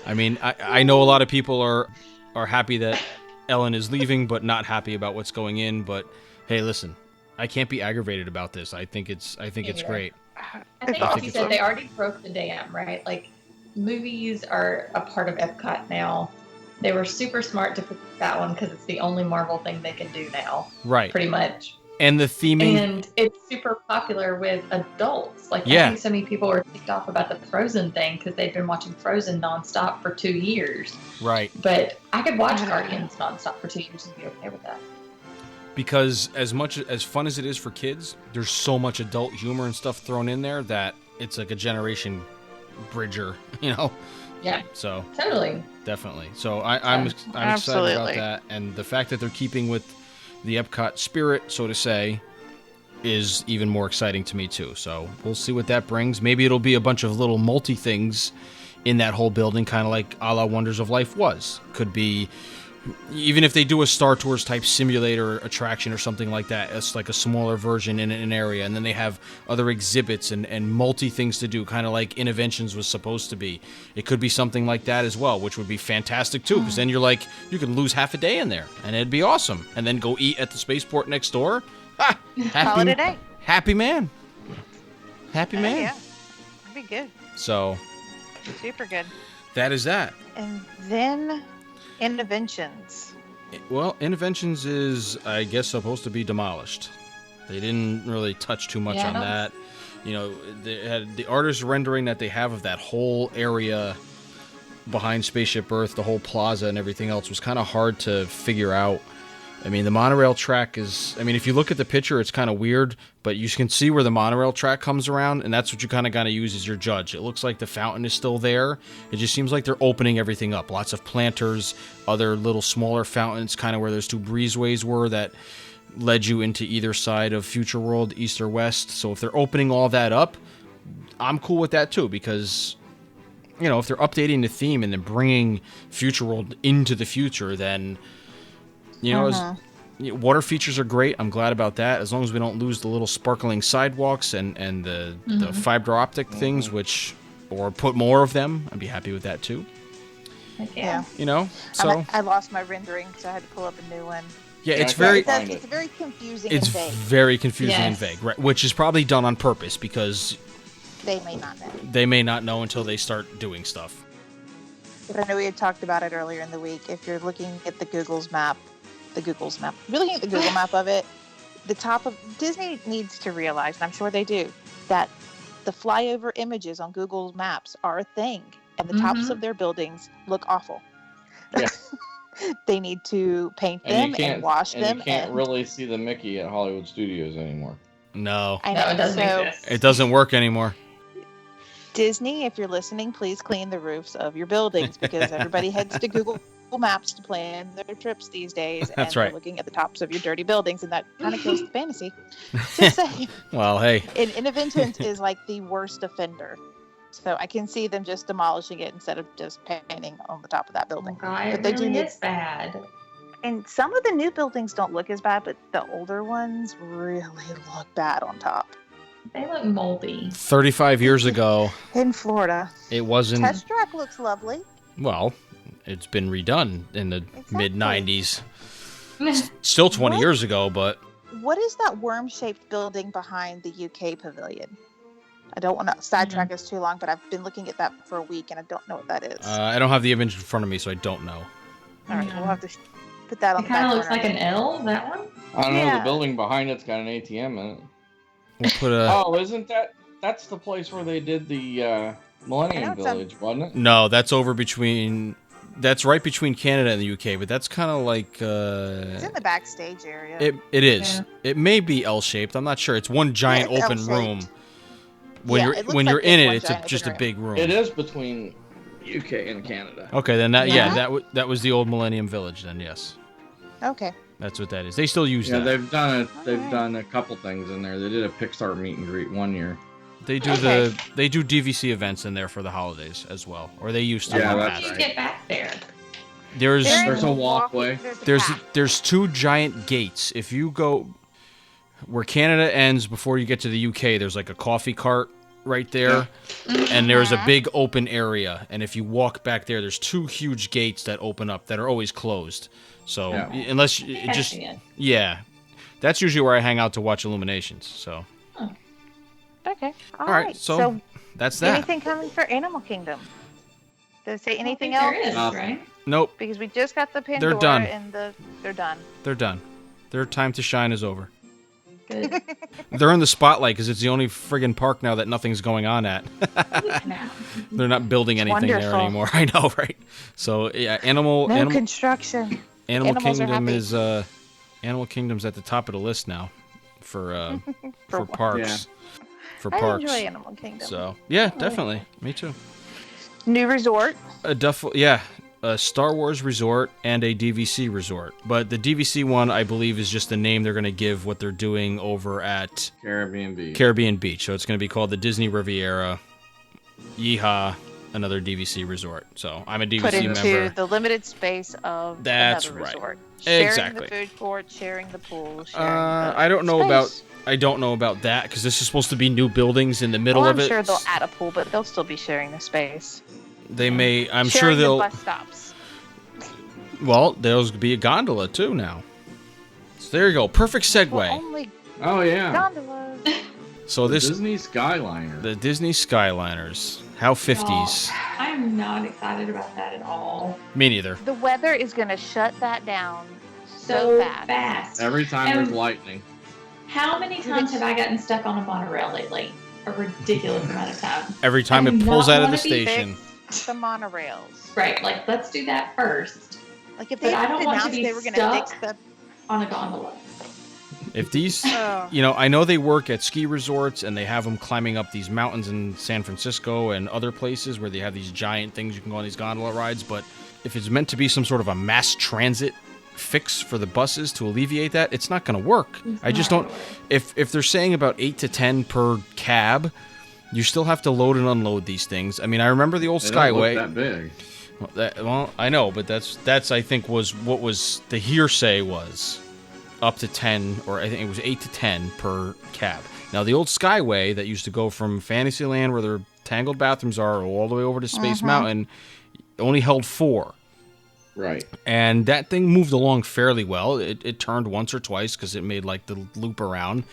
I mean, I know a lot of people are happy that Ellen is leaving, but not happy about what's going in. But hey, listen, I can't be aggravated about this. I think it's great. I think, like you said, they already broke the dam, right? Like, movies are a part of Epcot now. They were super smart to pick that one because it's the only Marvel thing they can do now, Right. pretty much. And the theming. And it's super popular with adults. Like, Yeah. I think so many people are ticked off about the Frozen thing because they've been watching Frozen nonstop for 2 years. Right. But I could watch Guardians nonstop for 2 years and be okay with that. Because as much as fun as it is for kids, there's so much adult humor and stuff thrown in there that it's like a generation bridger, Yeah, So totally. definitely. So I'm excited about Absolutely. that, and the fact that they're keeping with the Epcot spirit, so to say, is even more exciting to me too. So we'll see what that brings. Maybe it'll be a bunch of little multi things in that whole building, kind of like a la Wonders of Life was. Could be, even if they do a Star Tours type simulator attraction or something like that, it's like a smaller version in an area, and then they have other exhibits and multi things to do, kind of like Interventions was supposed to be. It could be something like that as well, which would be fantastic too, because then you could lose half a day in there, and it'd be awesome. And then go eat at the spaceport next door. Ha! Call it a day. Happy man. Happy man. Yeah, that'd be good. So Super good. that is that. And then Interventions. Well, Interventions is, I guess, supposed to be demolished. They didn't really touch too much on that. They had the artist rendering that they have of that whole area behind Spaceship Earth, the whole plaza and everything else was kind of hard to figure out. I mean, the monorail track is, if you look at the picture, it's kind of weird, but you can see where the monorail track comes around, and that's what you kind of got to use as your judge. It looks like the fountain is still there. It just seems like they're opening everything up. Lots of planters, other little smaller fountains, kind of where those two breezeways were that led you into either side of Future World, east or west. So if they're opening all that up, I'm cool with that too, because if they're updating the theme and then bringing Future World into the future, then, water features are great. I'm glad about that. As long as we don't lose the little sparkling sidewalks and the fiber optic things, or put more of them, I'd be happy with that too. Yeah. So I lost my rendering, so I had to pull up a new one. yeah, Yeah, it's I very can't find It's very confusing it's and vague. very confusing and Yes. vague, right? Which is probably done on purpose because They may not know. they may not know until they start doing stuff. But I know we had talked about it earlier in the week. If you're looking at the Google's map, if you're looking at the Google map of it, the top of Disney needs to realize, and I'm sure they do, that the flyover images on Google Maps are a thing, and the tops of their buildings look awful. Yeah. They need to paint And them you and can't wash and them. you can't and really see the Mickey at Hollywood Studios anymore. No, I No, know. it doesn't So exist. it doesn't work anymore. Disney, if you're listening, please clean the roofs of your buildings because everybody heads to Google Maps to plan their trips these days. That's and they're right. looking at the tops of your dirty buildings, and that kind of kills the fantasy. Just saying. Well, hey, And Innoventions is like the worst offender. So I can see them just demolishing it instead of just painting on the top of that Oh, building. God, But it they do really need- is bad. And some of the new buildings don't look as bad, but the older ones really look bad on top. They look moldy. 35 years ago, In Florida. it wasn't. Test Track looks lovely. Well, it's been redone in the Exactly. mid 90s. Still 20 What? years ago, but What is that worm-shaped building behind the UK pavilion? I don't want to sidetrack us too long, but I've been looking at that for a week and I don't know what that is. I don't have the image in front of me, so I don't know. All right, Yeah. we'll have to put that on It the kind back of looks burner. like an L, that one. I don't know. Yeah. The building behind it's got an ATM in it. We'll put a. Oh, isn't that's the place where they did the I Millennium know it's Village, wasn't it? No, that's over between. That's right between Canada and the UK, but that's kind of like. It's in the backstage area. It is. Yeah. It may be L-shaped. I'm not sure. It's one giant it's open L-shaped. room. When Yeah, you're it looks when like you're it's in it, one it's giant just a open big room. It is between UK and Canada. Okay, then that Yeah. that was the old Millennium Village. Then yes, Okay. that's what that is. They still use Yeah, that. they've Alright. done a couple things in there. They did a Pixar meet and greet one year. They do Okay. they do DVC events in there for the holidays as well, or they used to. Yeah, in the How that's do you past. right. get back there? There's There's a walkway. There's a path. there's two giant gates. If you go where Canada ends before you get to the UK, there's like a coffee cart right there, and there's a big open area. And if you walk back there, there's two huge gates that open up that are always closed. So Yeah. unless it just Catching it. yeah, that's usually where I hang out to watch Illuminations. So Okay. all right, so that's that. anything coming for Animal Kingdom? Does it say I don't anything think else? there is, Nothing. right? Nope, Because we just got the Pandora done. and they're done. they're done. Their time to shine is over. Good. They're in the spotlight because it's the only friggin' park now that nothing's going on at. Now. They're not building anything there wonderful. anymore. I know, right? So yeah, No Animal construction. Animal animals are Kingdom happy. is Animal Kingdom's at the top of the list now for For parks. For I parks. enjoy Animal Kingdom. So yeah, definitely. Me too. New resort. A Star Wars resort and a DVC resort. But the DVC one, I believe, is just the name they're going to give what they're doing over at Caribbean Beach. Caribbean Beach. So it's going to be called the Disney Riviera. Yeehaw, another DVC resort. So I'm a Put DVC into member. the limited space of That's another right. resort. Exactly. Sharing the food court, sharing the pool, sharing I don't know space. I don't know about that because this is supposed to be new buildings in the middle Well, of I'm it. sure they'll add a pool, but they'll still be sharing the space. They may. I'm sharing sure they'll. the bus stops. Well, there'll be a gondola too now. So there you go. Perfect segue. Well, only Oh yeah, gondolas. So the this Disney Skyliner. the Disney Skyliners. How 50s? Oh, I'm not excited about that at all. Me neither. The weather is going to shut that down so fast. Every time there's And- lightning. How many times have I gotten stuck on a monorail lately? A ridiculous amount of time. Every time I it do pulls not out of the wanna be station. Fix the monorails. Right, like let's do that first Like if But they I don't want to announced be they were going to fix stuck. the. on a gondola. If these, Oh. I know they work at ski resorts and they have them climbing up these mountains in San Francisco and other places where they have these giant things you can go on these gondola rides. But if it's meant to be some sort of a mass transit fix for the buses to alleviate that, it's not going to work. I just don't. If they're saying about 8 to 10 per cab, You still have to load and unload these things. I mean, I remember the old They don't look Skyway. that big. Well, I know, but that's I think was what was the hearsay was up to 10, or I think it was 8 to 10 per cab. Now, the old Skyway that used to go from Fantasyland, where their tangled bathrooms are, all the way over to Space Mountain, only held 4. Right. And that thing moved along fairly well. It turned once or twice because it made like the loop around,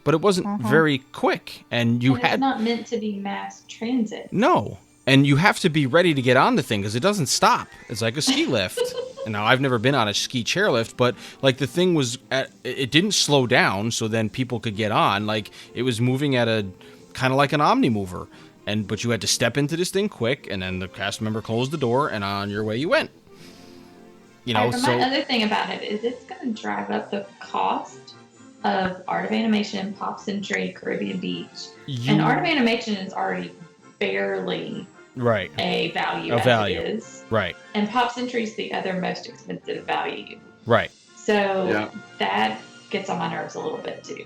but it wasn't very quick. And you And had it's not meant to be mass transit. no, and you have to be ready to get on the thing because it doesn't stop. It's like a ski lift. And now I've never been on a ski chairlift, but like the thing was it didn't slow down, so then people could get on. Like it was moving at a kind of like an Omnimover, but you had to step into this thing quick, and then the cast member closed the door, and on your way you went. You know, My other thing about it is it's going to drive up the cost of Art of Animation and Pop Century Caribbean Beach. And Art of Animation is already barely right a value A as value. it is. right, And Pop Century is the other most expensive value. right. So that gets on my nerves a little bit too.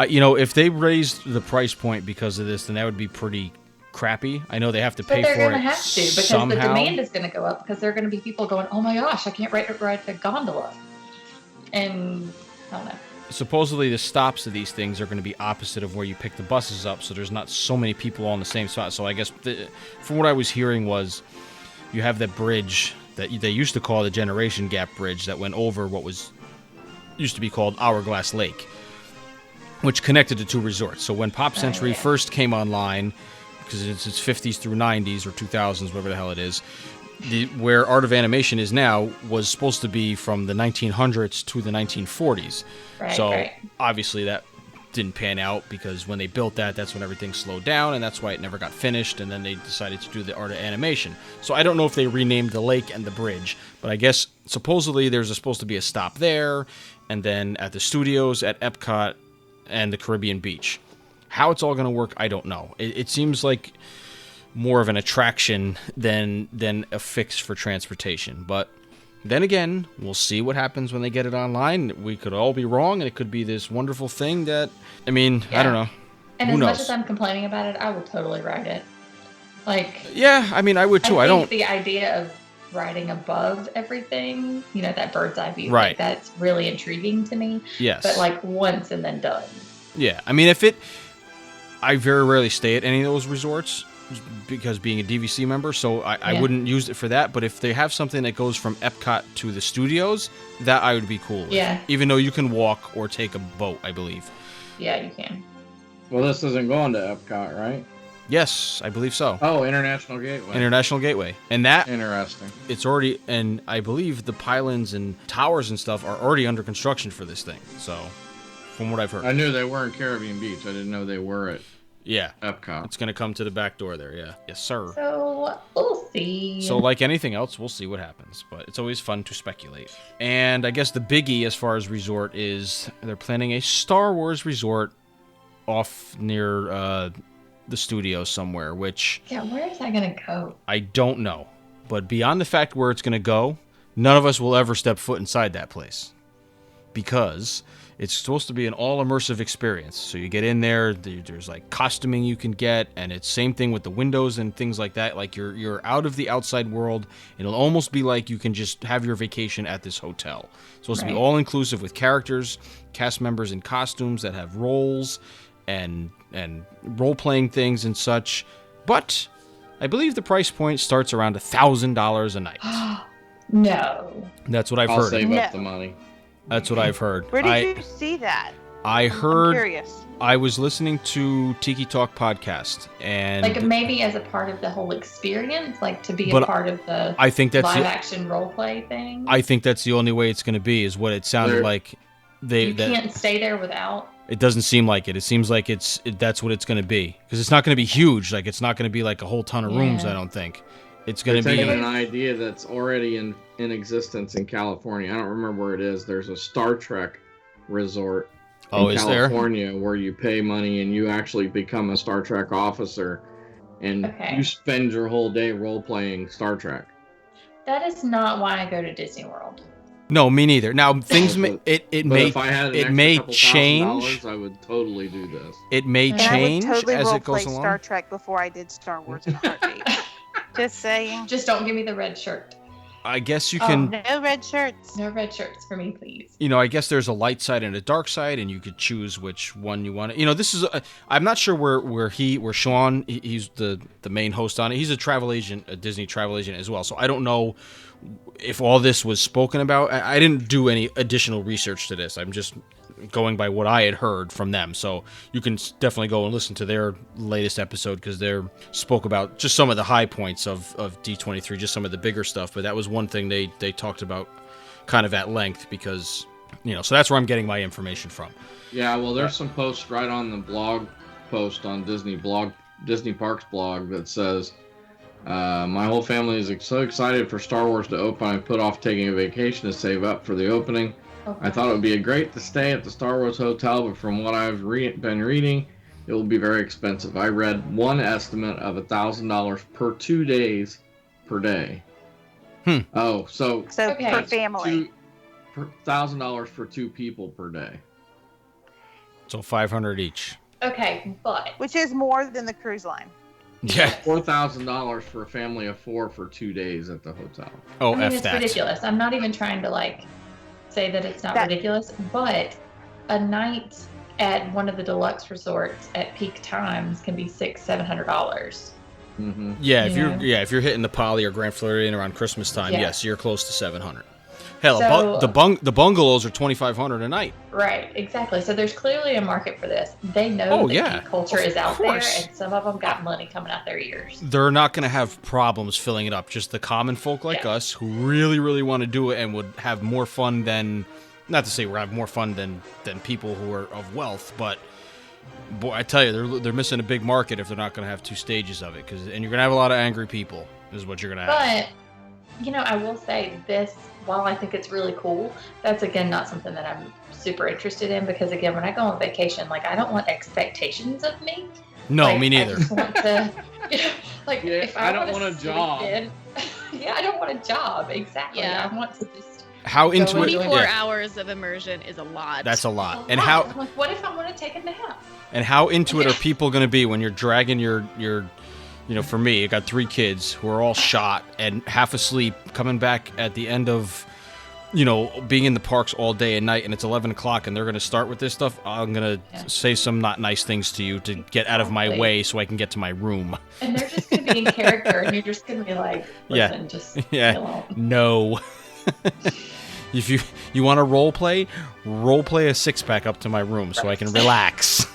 You know, if they raised the price point because of this, then that would be pretty crappy. I know they have to pay But they're for going it to have to because somehow. the demand is going to go up because there are going to be people going, oh my gosh, I can't ride the gondola. And I don't know. Supposedly the stops of these things are going to be opposite of where you pick the buses up, so there's not so many people on the same spot. So I guess from what I was hearing was you have that bridge that they used to call the Generation Gap Bridge that went over what used to be called Hourglass Lake, which connected the two resorts. So when Pop Century first came online, because it's 50s through 90s or 2000s, whatever the hell it is, where Art of Animation is now was supposed to be from the 1900s to the 1940s. So obviously that didn't pan out because when they built that's when everything slowed down, and that's why it never got finished, and then they decided to do the Art of Animation. So I don't know if they renamed the lake and the bridge, but I guess supposedly there's supposed to be a stop there, and then at the studios, at Epcot, and the Caribbean Beach. How it's all going to work, I don't know. It seems like more of an attraction than a fix for transportation. But then again, we'll see what happens when they get it online. We could all be wrong, and it could be this wonderful thing that, I mean, I don't know. And Who as knows? much as I'm complaining about it, I would totally ride it. Like, Yeah, I mean, I would too. I think don't. the idea of riding above everything, that bird's eye view, Right. that's really intriguing to me. Yes. But like once and then done. Yeah, I mean, I very rarely stay at any of those resorts because being a DVC member, so I wouldn't use it for that. But if they have something that goes from Epcot to the studios, that I would be cool with. Yeah. Even though you can walk or take a boat, I believe. Yeah, you can. Well, this isn't going to Epcot, right? Yes, I believe so. Oh, International Gateway. International Gateway. And that, Interesting. it's already, and I believe the pylons and towers and stuff are already under construction for this thing. So, from what I've heard. I knew they were in Caribbean Beach. I didn't know they were at Yeah. Epcot. It's going to come to the back door there, yeah. Yes, sir. So we'll see. So like anything else, we'll see what happens. But it's always fun to speculate. And I guess the biggie as far as resort is they're planning a Star Wars resort off near the studio somewhere, which yeah, where is that gonna go? I don't know. But beyond the fact where it's going to go, none of us will ever step foot inside that place. Because it's supposed to be an all-immersive experience. So you get in there, there's like costuming you can get, and it's same thing with the windows and things like that. Like you're out of the outside world. It'll almost be like you can just have your vacation at this hotel. It's supposed to be all-inclusive with characters, cast members in costumes that have roles, and role-playing things and such. But I believe the price point starts around $1,000 a night. No. That's what I've I'll heard. save No. up the money. That's what I've heard. Where did you see that? I I'm heard. curious. I was listening to Tiki Talk podcast, and Like maybe as a part of the whole experience, like to be a But part of the I think that's live the, action role play thing. I think that's the only way it's going to be. Is what it sounded There- like. You can't stay there without. It doesn't seem like it. It seems like that's what it's going to be, because it's not going to be huge. Like it's not going to be like a whole ton of rooms. Yeah. I don't think it's They're going to be. taking an idea that's already in existence in California. I don't remember where it is. There's a Star Trek resort Oh, in is there? California where you pay money and you actually become a Star Trek officer, and Okay. you spend your whole day role playing Star Trek. That is not why I go to Disney World. No, me neither. Now things But if I had an it extra may couple change. $1,000, I would totally do this. It may And And I would change totally as role it goes play along. Star Trek before I did Star Wars in a heartbeat. Just saying. Just don't give me the red shirt. I guess you Oh, can. No red shirts. No red shirts for me, please. I guess there's a light side and a dark side, and you could choose which one you want. This is. I'm not sure where Sean. He's the main host on it. He's a travel agent, a Disney travel agent as well. So I don't know if all this was spoken about. I didn't do any additional research to this. I'm just going by what I had heard from them. So you can definitely go and listen to their latest episode because they spoke about just some of the high points of D23, just some of the bigger stuff. But that was one thing they talked about kind of at length because, so that's where I'm getting my information from. Yeah, well, there's some posts right on the blog post on Disney Parks blog that says, my whole family is so excited for Star Wars to open, I put off taking a vacation to save up for the opening. Okay. I thought it would be great to stay at the Star Wars Hotel, but from what I've been reading, it will be very expensive. I read one estimate of $1,000 per 2 days per day. Oh, so Okay. per family. $1,000 for 2 people per day. So $500 each. Okay, but Which is more than the cruise line. Yeah. $4,000 for a family of 4 for 2 days at the hotel. Oh, I mean, F it's that. ridiculous. I'm not even trying to say that it's not ridiculous, but a night at one of the deluxe resorts at peak times can be $600-700. Mm-hmm. Yeah, Yeah. if you're hitting the Poly or Grand Floridian around Christmas time, Yeah. yes, you're close to $700. Hell, So- the bungalows are $2,500 a night. Right, exactly. So there's clearly a market for this. They know Oh, that yeah. geek culture Of is out there, course. and some of them got money coming out their ears. They're not going to have problems filling it up. Just the common folk like Yeah. us who really, really want to do it and would have more fun than, not to say we're having more fun than people who are of wealth, but boy, I tell you, they're missing a big market if they're not going to have 2 stages of it. And you're going to have a lot of angry people is what you're going to have. But, I will say this, while I think it's really cool, that's, again, not something that I'm super interested in because, again, when I go on vacation, I don't want expectations of me. No, me neither. I just want to, if I don't wanna want a sleep job. in- yeah, I don't want a job. Exactly. Yeah. I want to just... How into it? 24 Yeah, hours of immersion is a lot. that's a lot. And I'm how what if I want to take a nap? And how into it are people going to be when you're dragging your for me, I got 3 kids who are all shot and half asleep, coming back at the end of, being in the parks all day and night, and it's 11 o'clock, and they're going to start with this stuff. I'm going to say some not nice things to you to get out of my Exactly. way so I can get to my room. And they're just going to be in character, and you're just going to be like, Yeah. listen, just Yeah. leave me alone. No. If you want to role play a 6-pack up to my room so I can relax.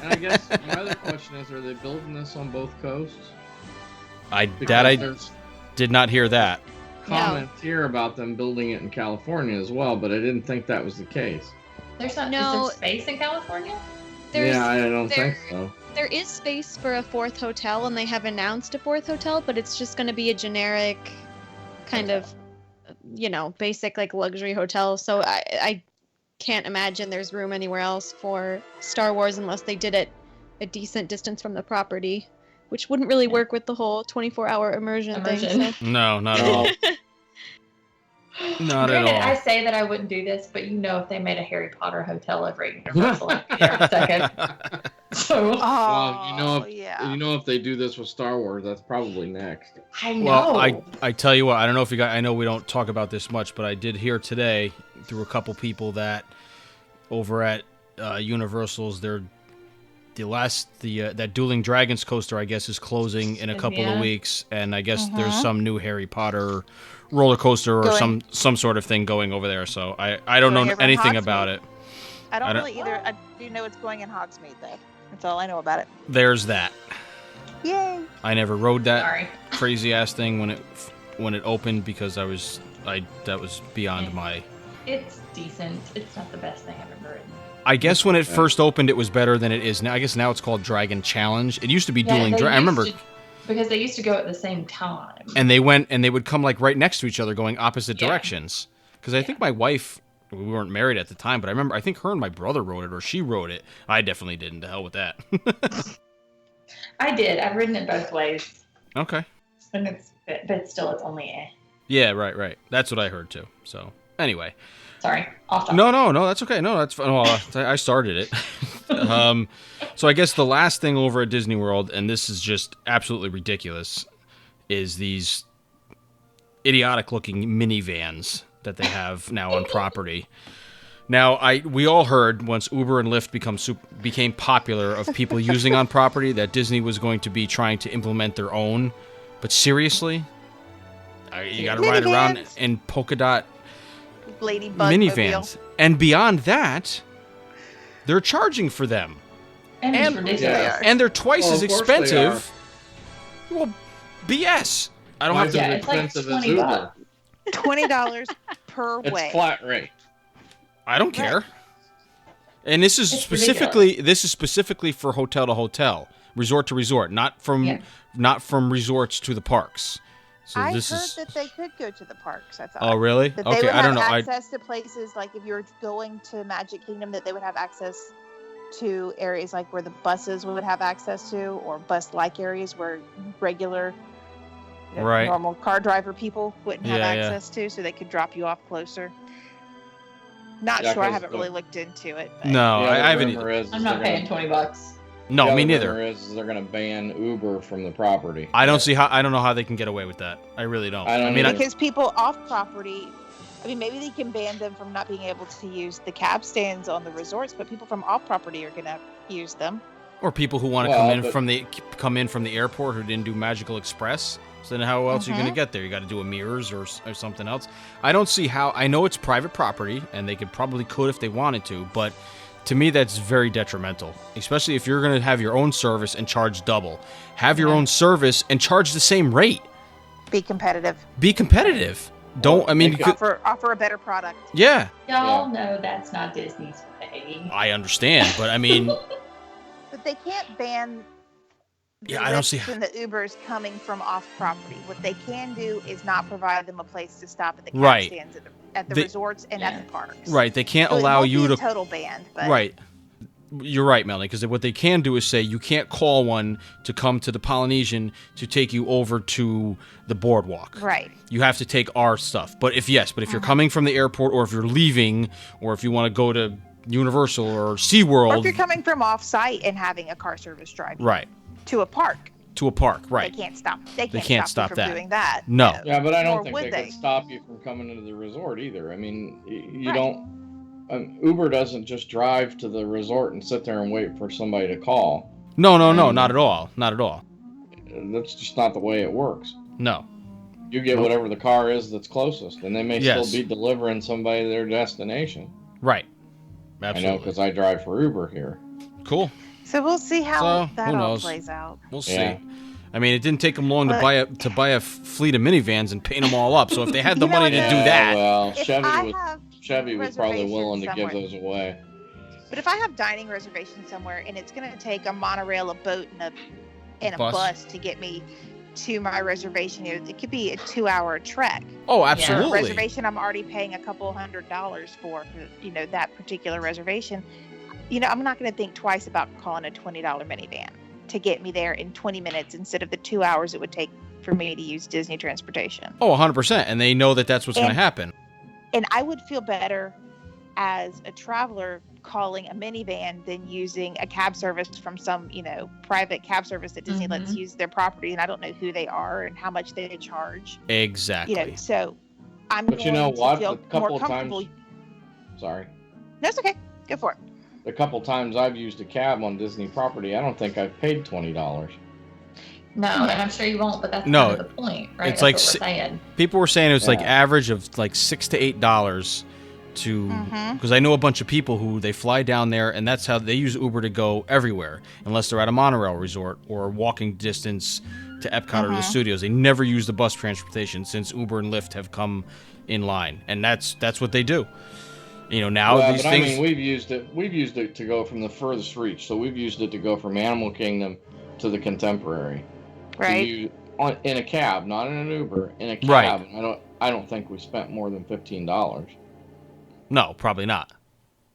And I guess my other question is, are they building this on both coasts? I Because there's did not hear that. comments here about them building it in California as well, but I didn't think that was the case. There's not No. is there space in California? Yeah, I don't think so. There is space for a 4th hotel, and they have announced a 4th hotel, but it's just going to be a generic kind of, basic luxury hotel. So I can't imagine there's room anywhere else for Star Wars unless they did it a decent distance from the property, which wouldn't really work with the whole 24-hour immersion thing. Immersion. So. No, not at all. Not at Granted, I all. say that I wouldn't do this, but if they made a Harry Potter hotel over at Universal, I'd be there in a second. So Oh, Well, if they do this with Star Wars, that's probably next. I know. Well, I tell you what, I don't know if you guys, I know we don't talk about this much, but I did hear today through a couple people that over at Universal's, that Dueling Dragons coaster, I guess, is closing in a couple of weeks, and I guess there's some new Harry Potter roller coaster or Going- some sort of thing going over there. So I don't Going know over in anything Hogsmeade. about it. I don't I don't- really either. I do know it's going in Hogsmeade, though. That's all I know about it. There's that. Yay! I never rode that Sorry. crazy ass thing when it opened because that was beyond my. It's decent. It's not the best thing I've ever ridden. I guess when it first opened, it was better than it is now. I guess now it's called Dragon Challenge. It used to be Dueling they Dragon. I remember, used to- because they used to go at the same time. and they would come right next to each other, going opposite Yeah. directions. Because I think my wife, we weren't married at the time, but I think her and my brother rode it, or she rode it. I definitely didn't. To hell with that. I did. I've ridden it both ways, Okay. and but still, it's only Yeah, right. That's what I heard too. So Anyway. Sorry, off topic. No, that's okay. No, that's fine. Well, I started it. So I guess the last thing over at Disney World, and this is just absolutely ridiculous, is these idiotic-looking minivans that they have now on property. Now, we all heard once Uber and Lyft became popular of people using on property that Disney was going to be trying to implement their own. But seriously, you got to ride around in polka dot Ladybug minivans, and beyond that, they're charging for them, And it's ridiculous. and they're twice Well, as of course they expensive. Well, BS. I don't have to. Yeah, it's like expensive as 20 Uber. bucks. $20 per It's way. flat rate. I don't care. And this is It's specifically for hotel to hotel, resort to resort, not from resorts to the parks. So I this heard is. that they could go to the parks. I thought. Oh, really? That they Okay, would I don't have know. access to places like if you're going to Magic Kingdom, that they would have access to areas like where the buses would have access to, or bus-like areas where regular, Right. normal car driver people wouldn't have Yeah, yeah. access to, so they could drop you off closer. Not Yeah, sure. I 'cause haven't the- really looked into it. But No, Yeah, I the haven't. rumor is I'm they're not paying gonna- $20. No, yeah, me the neither. rumor is they're going to ban Uber from the property. I don't see how. I don't know how they can get away with that. I really don't. I don't mean, either. because people off property, I mean, maybe they can ban them from not being able to use the cab stands on the resorts, but people from off property are going to use them. or people who want to Well, come in but- from the airport who didn't do Magical Express. So then how else are you going to Mhm. get there? You got to do a mirrors or something else. I don't see how. I know it's private property, and they could if they wanted to, but to me that's very detrimental. Especially if you're going to have your own service and charge double. Have your Yeah. own service and charge the same rate. Be competitive. Be competitive. Don't. I mean, They you could- could, Offer a better product. yeah. Y'all know that's not Disney's way. I understand, but I mean, But they can't ban the Yeah, I don't Lyfts see- and the Ubers coming from off property. What they can do is not provide them a place to stop at the cab Right. stands at the They- resorts and at the parks. right? They can't So it allow won't you be to. a total ban, but Right. You're right, Melanie, because what they can do is say you can't call one to come to the Polynesian to take you over to the boardwalk. right. You have to take our stuff. But if you're coming from the airport, or if you're leaving, or if you want to go to Universal or Or if SeaWorld, you're coming from off site and having a car service drive you right, to a park, to a park, right. they can't stop. They can't, can't stop stop you that. from doing that. No. Yeah, but I Nor don't think would they they. could stop you from coming into the resort either. I mean, you Right. don't. Uber doesn't just drive to the resort and sit there and wait for somebody to call. No, not at all. Not at all. That's just not the way it works. No. You get Nope. whatever the car is that's closest, and they may Yes. still be delivering somebody to their destination. Right. I know Absolutely. because I drive for Uber here. Cool. So we'll see how So, that who all knows? plays out. We'll see. Yeah. I mean, it didn't take them long to But- buy a fleet of minivans and paint them all up. So if they had the You know money what, to do though? that, Well, If I have Chevy was probably willing to give reservations those away. But if I have dining reservations somewhere and it's going to take a monorail, a boat, and a Bus. bus to get me to my reservation, it could be a 2-hour trek. oh, For a absolutely. reservation I'm already paying a couple $100 for that particular reservation. I'm not going to think twice about calling a $20 minivan to get me there in 20 minutes instead of the 2 hours it would take for me to use Disney transportation. Oh, 100%. And they know that that's what's going to And- happen. And I would feel better as a traveler calling a minivan than using a cab service from some, private cab service that Disney lets use their property, and I don't know who they are and how much they charge. Exactly. So I'm But you know going what? to feel A couple more of times- comfortable. Sorry. That's okay. Go for it. The couple times I've used a cab on Disney property, I don't think I've paid $20. No, and I'm sure you won't, but that's No, kind of the point, right? it's That's like what we're saying. People were saying it was like Yeah. average of like $6 to $8 to, Mhm. because I know a bunch of people who they fly down there and that's how they use Uber to go everywhere, unless they're at a monorail resort or walking distance to Epcot or the Mhm. studios. They never use the bus transportation since Uber and Lyft have come in line, and that's what they do. Now Well, these but things. I mean, we've used it to go from the furthest reach. So we've used it to go from Animal Kingdom to the Contemporary. Right. In a cab, not in an Uber, in a cab. Right. And I don't think we spent more than $15. No, probably not,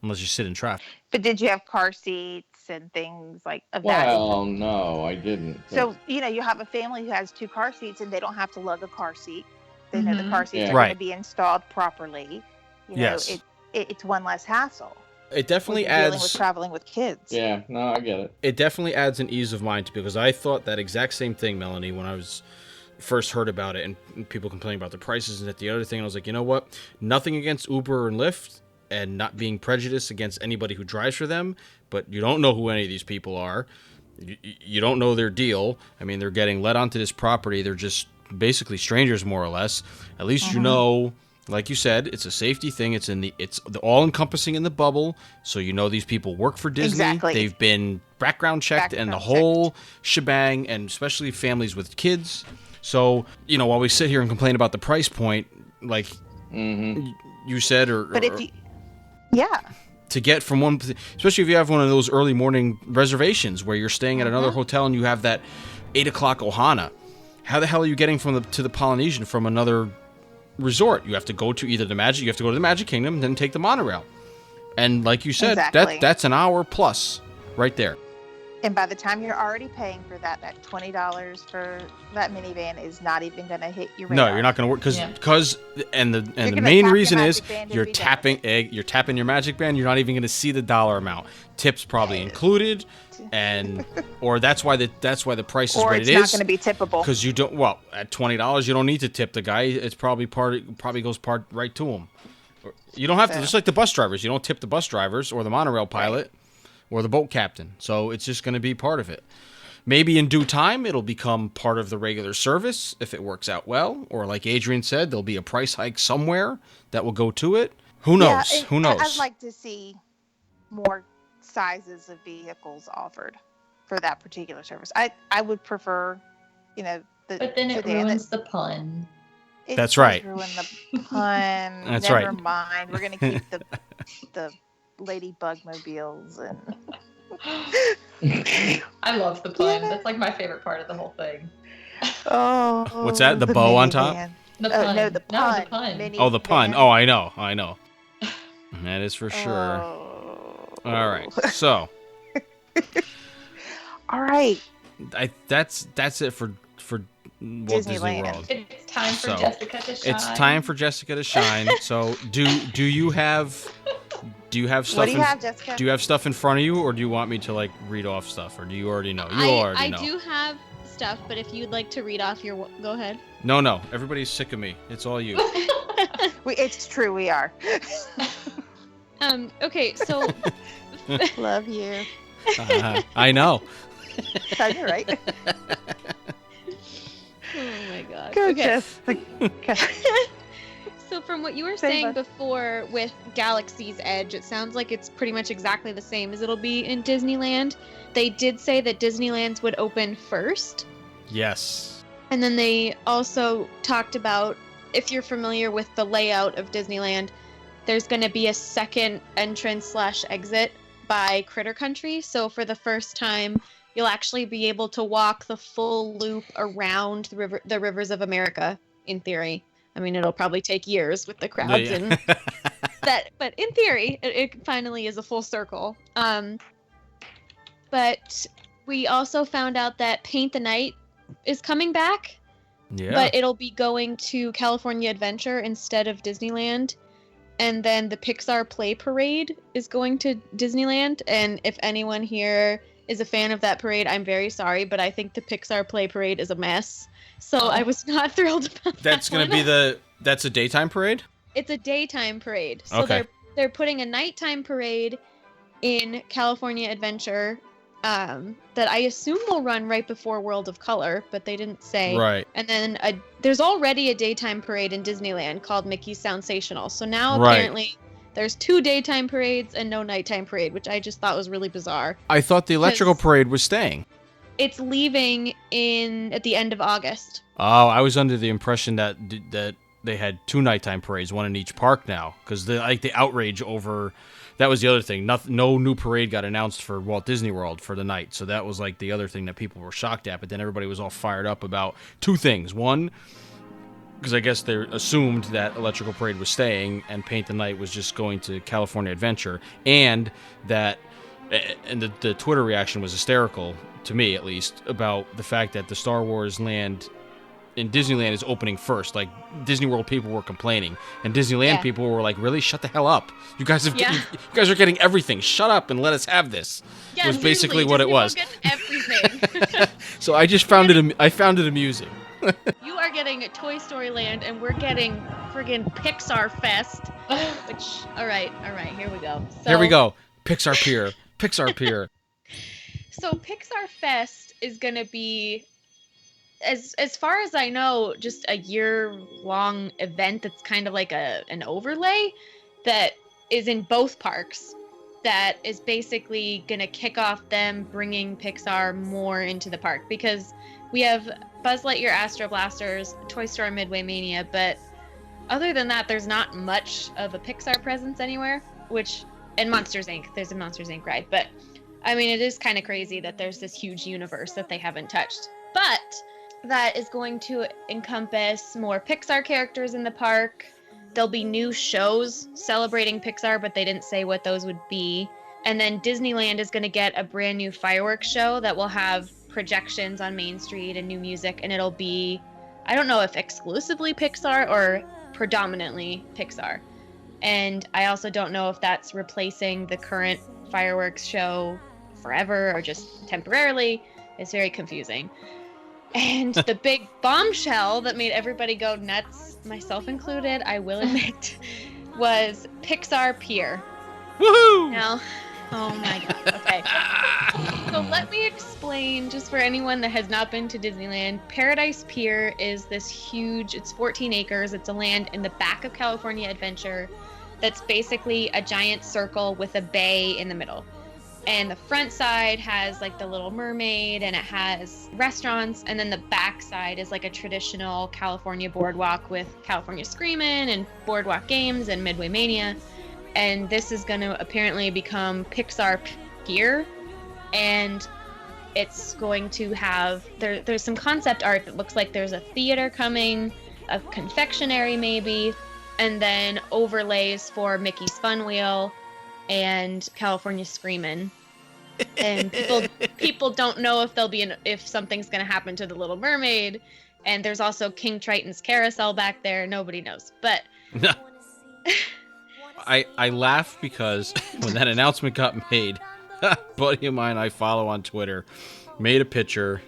unless you sit in traffic. But did you have car seats and things like of that? Well, no, I didn't. So, you have a family who has 2 car seats and they don't have to lug a car seat. They know the Mhm. car seats Yeah. are Right. going to be installed properly. Yes. It's one less hassle. It definitely when you're dealing with adds. traveling with kids. Yeah, no, I get it. It definitely adds an ease of mind to because I thought that exact same thing, Melanie, when I was first heard about it and people complaining about the prices and that the other thing. I was like, you know what? Nothing against Uber and Lyft and not being prejudiced against anybody who drives for them, but you don't know who any of these people are. You don't know their deal. I mean, they're getting let onto this property. They're just basically strangers, more or less. At least you know, like you said, it's a safety thing. It's the all-encompassing in the bubble, so you know these people work for Disney. Exactly. They've been background checked and the whole shebang, and especially families with kids. So, while we sit here and complain about the price point, like you said, to get from one, especially if you have one of those early morning reservations where you're staying at another hotel and you have that 8 o'clock Ohana, how the hell are you getting to the Polynesian from another resort? You have to go to either you have to go to the Magic Kingdom and then take the monorail. And like you said, that's an hour plus right there. And by the time you're already paying for that $20 for that minivan is not even going to hit your radar. No, you're not going to work because the main reason is you're tapping your Magic Band. You're not even going to see the dollar amount. Tips probably included, or that's why the price is what it is. Or it's not going to be tippable because you don't. Well, at $20, you don't need to tip the guy. It's probably goes right to him. You don't have to. Just like the bus drivers, you don't tip the bus drivers or the monorail pilot. Or the boat captain. So it's just going to be part of it. Maybe in due time, it'll become part of the regular service if it works out well. Or like Adrianne said, there'll be a price hike somewhere that will go to it. Who knows? Yeah, Who knows? I'd like to see more sizes of vehicles offered for that particular service. I would prefer, But then it ruins the pun. That's right. Ruin the pun. That's Never right. mind. We're going to keep the ladybug mobiles and I love the pun. That's like my favorite part of the whole thing. Oh, what's that? The bow on top? The pun. No, the pun. The pun. Oh, the pun. Oh, I know. That is for sure. Oh. All right. So. All right. That's it for Walt Disney World. It's time for Jessica to shine. It's time for Jessica to shine. So do you have stuff? What do you have, Jessica? Do you have stuff in front of you, or do you want me to read off stuff, or do you already know? I do have stuff, but if you'd like to read off go ahead. No. Everybody's sick of me. It's all you. It's true. We are. Okay. So. Love you. I know. You're right. Oh my god. Good, okay. Jessica. So from what you were saying before with Galaxy's Edge, it sounds like it's pretty much exactly the same as it'll be in Disneyland. They did say that Disneyland's would open first. Yes. And then they also talked about, if you're familiar with the layout of Disneyland, there's going to be a second entrance/exit by Critter Country. So for the first time, you'll actually be able to walk the full loop around the rivers of America, in theory. I mean, it'll probably take years with the crowds and that, but in theory, it finally is a full circle. But we also found out that Paint the Night is coming back. Yeah. But it'll be going to California Adventure instead of Disneyland. And then the Pixar Play Parade is going to Disneyland. And if anyone here is a fan of that parade, I'm very sorry, but I think the Pixar Play Parade is a mess. So I was not thrilled about that. That's going to be that's a daytime parade? It's a daytime parade. So okay. They're putting a nighttime parade in California Adventure that I assume will run right before World of Color, but they didn't say. Right. And then there's already a daytime parade in Disneyland called Mickey's Soundsational. So now apparently there's 2 daytime parades and no nighttime parade, which I just thought was really bizarre. I thought the electrical parade was staying. It's leaving at the end of August. Oh, I was under the impression that they had 2 nighttime parades, one in each park now, because the outrage over. That was the other thing. No new parade got announced for Walt Disney World for the night, so that was like the other thing that people were shocked at. But then everybody was all fired up about 2 things. One, because I guess they assumed that Electrical Parade was staying and Paint the Night was just going to California Adventure, and the Twitter reaction was hysterical, to me at least, about the fact that the Star Wars land in Disneyland is opening first. Like Disney World people were complaining, and Disneyland people were like, "Really, shut the hell up! You guys you guys are getting everything. Shut up and let us have this." Yeah, was basically what it was. Disney World gets everything. So I just found it. I found it amusing. You are getting a Toy Story Land, and we're getting friggin' Pixar Fest. Which, all right, here we go. So, Here we go. Pixar Pier. Pixar Pier. So Pixar Fest is gonna be, as far as I know, just a year-long event that's kind of like an overlay that is in both parks. That is basically gonna kick off them bringing Pixar more into the park, because we have Buzz Lightyear Astro Blasters, Toy Story Midway Mania, but other than that, there's not much of a Pixar presence anywhere, and Monsters, Inc. There's a Monsters, Inc. ride, but I mean, it is kind of crazy that there's this huge universe that they haven't touched. But that is going to encompass more Pixar characters in the park. There'll be new shows celebrating Pixar, but they didn't say what those would be. And then Disneyland is going to get a brand new fireworks show that will have projections on Main Street and new music, and it'll be, I don't know if exclusively Pixar or predominantly Pixar. And I also don't know if that's replacing the current fireworks show forever or just temporarily. It's very confusing. And the big bombshell that made everybody go nuts, myself included, I will admit, was Pixar Pier. Woohoo! Now, oh my god, okay. So let me explain, just for anyone that has not been to Disneyland. Paradise Pier is this huge, it's 14 acres, it's a land in the back of California Adventure that's basically a giant circle with a bay in the middle. And the front side has like the Little Mermaid, and it has restaurants, and then the back side is like a traditional California boardwalk with California Screamin' and Boardwalk Games and Midway Mania. And this is going to apparently become Pixar Pier, and it's going to have there's some concept art that looks like there's a theater coming, a confectionery maybe, and then overlays for Mickey's Fun Wheel and California Screamin'. And people don't know if if something's going to happen to the Little Mermaid, and there's also King Triton's Carousel back there. Nobody knows, but I laugh because when that announcement got made, a buddy of mine I follow on Twitter made a picture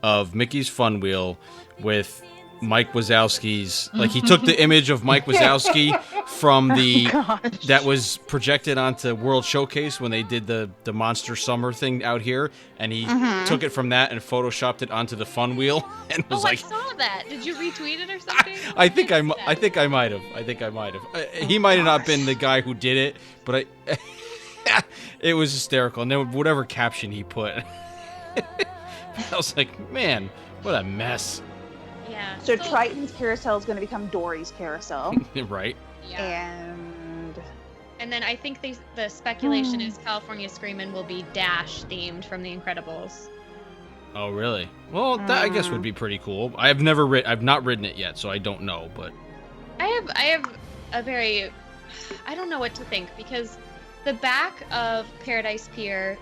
of Mickey's Fun Wheel with Mike Wazowski's, like he took the image of Mike Wazowski from that was projected onto World Showcase when they did the Monster Summer thing out here, and he took it from that and photoshopped it onto the Fun Wheel and was I saw that. Did you retweet it or something? I think I might have. He might have not been the guy who did it, but it was hysterical. And then whatever caption he put, I was like, man, what a mess. Yeah. So Triton's Carousel is going to become Dory's Carousel. Right. Yeah. And then I think the speculation is California Screamin' will be Dash themed from The Incredibles. Oh, really? Well, that I guess would be pretty cool. I've not ridden it yet, so I don't know, but I have a very, I don't know what to think, because the back of Paradise Pier,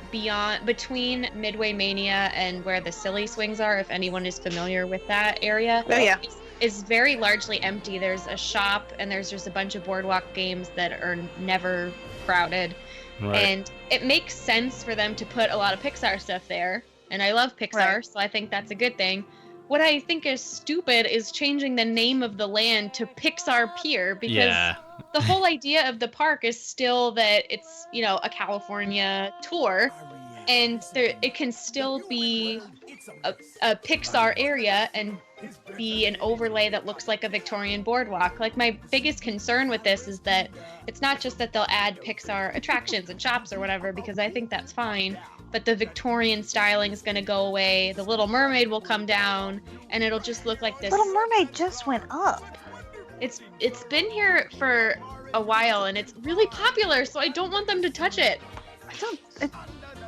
between Midway Mania and where the Silly Swings are, if anyone is familiar with that area, is very largely empty. There's a shop, and there's just a bunch of boardwalk games that are never crowded. Right. And it makes sense for them to put a lot of Pixar stuff there, and I love Pixar, so I think that's a good thing. What I think is stupid is changing the name of the land to Pixar Pier, because the whole idea of the park is still that it's, a California tour, and it can still be a Pixar area and be an overlay that looks like a Victorian boardwalk. Like, my biggest concern with this is that it's not just that they'll add Pixar attractions and shops or whatever, because I think that's fine, but the Victorian styling is going to go away. The Little Mermaid will come down, and it'll just look like this. Little Mermaid just went up. It's been here for a while, and it's really popular, so I don't want them to touch it.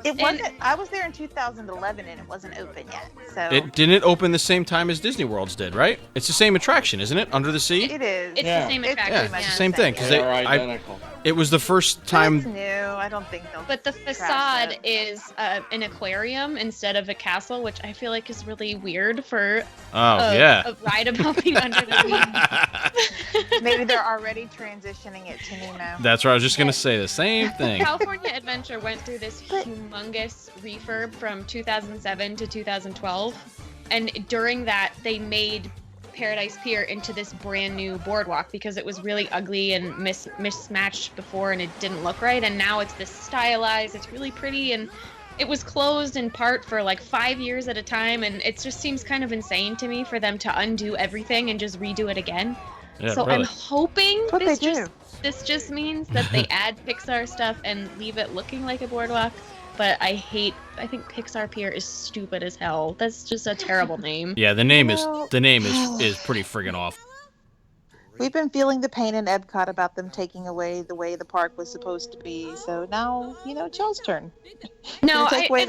It wasn't. I was there in 2011, and it wasn't open yet. So it didn't open the same time as Disney World's did, right? It's the same attraction, isn't it? Under the Sea. It is. It's the same attraction. Yeah, it's the same thing. They are identical. It was the first That's time. new. I don't think they'll. But the trash facade it. is an aquarium instead of a castle, which I feel like is really weird for Oh yeah. a ride about being under the sea. Maybe they're already transitioning it to Nemo. That's what I was just gonna say. The same thing. California Adventure went through this humongous refurb from 2007 to 2012, and during that they made Paradise Pier into this brand new boardwalk because it was really ugly and mismatched before and it didn't look right, and now it's this stylized, it's really pretty, and it was closed in part for like 5 years at a time, and it just seems kind of insane to me for them to undo everything and just redo it again. Yeah, So really. I'm hoping What this they just means that they add Pixar stuff and leave it looking like a boardwalk. But I think Pixar Pier is stupid as hell. That's just a terrible name. Yeah, the name is Well- pretty friggin' awful. We've been feeling the pain in Epcot about them taking away the way the park was supposed to be. So now, Joe's turn. No, Take away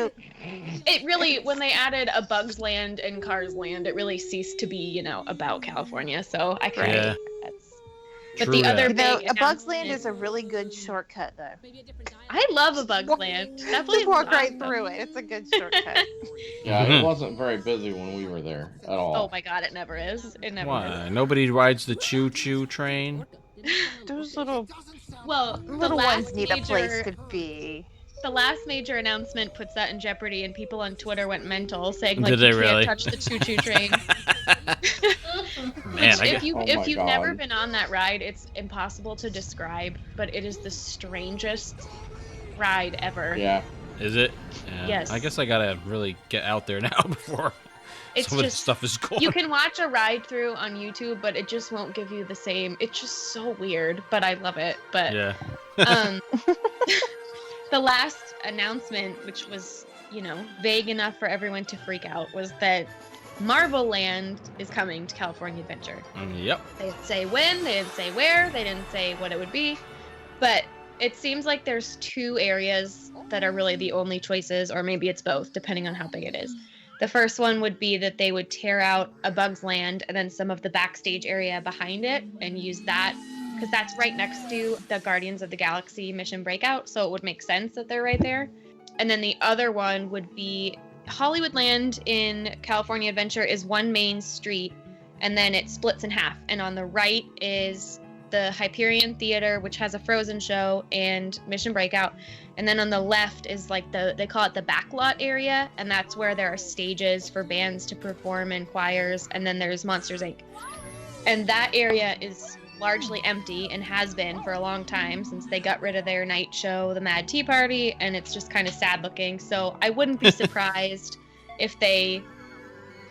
it really, when they added a Bugs Land and Cars Land, it really ceased to be, about California. So I kind Yeah. of but True the that. other big A Bugs Land announcement- is a really good shortcut, though. I love a Bugs Land. That place Just walk is right awesome. through it. It's a good shortcut. Yeah, Mhm. it wasn't very busy when we were there at all. Oh my god, it never is. It never Why? Nobody rides the choo-choo train? Those little is. Well, the little last ones need a place major- to be. The last major announcement puts that in jeopardy, and people on Twitter went mental, saying like Did they you really? can't touch the choo-choo train. Man, Which, if Oh if my you've God. never been on that ride, it's impossible to describe, but it is the strangest ride ever. Yeah. is it? Yeah. Yes. I guess I gotta really get out there now before It's some of this just stuff is gone. you can watch a ride through on YouTube, but it just won't give you the same. It's just so weird, but I love it. But Yeah. um, the last announcement, which was vague enough for everyone to freak out, was that Marvel Land is coming to California Adventure. Yep. They didn't say when, they didn't say where, they didn't say what it would be, but it seems like there's two areas that are really the only choices, or maybe it's both, depending on how big it is. The first one would be that they would tear out a Bugs Land and then some of the backstage area behind it and use that, because that's right next to the Guardians of the Galaxy Mission Breakout, so it would make sense that they're right there. And then the other one would be Hollywoodland in California Adventure is one main street, and then it splits in half. And on the right is the Hyperion Theater, which has a Frozen show and Mission Breakout. And then on the left is like they call it the backlot area, and that's where there are stages for bands to perform and choirs. And then there's Monsters Inc. And that area is largely empty and has been for a long time since they got rid of their night show, the Mad Tea Party, and it's just kind of sad looking. So I wouldn't be surprised if they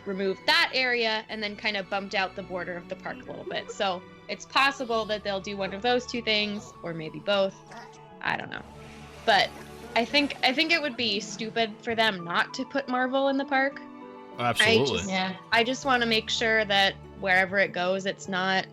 removed that area and then kind of bumped out the border of the park a little bit. So it's possible that they'll do one of those two things, or maybe both. I don't know. But I think it would be stupid for them not to put Marvel in the park. Absolutely. Yeah. I just want to make sure that wherever it goes, it's not,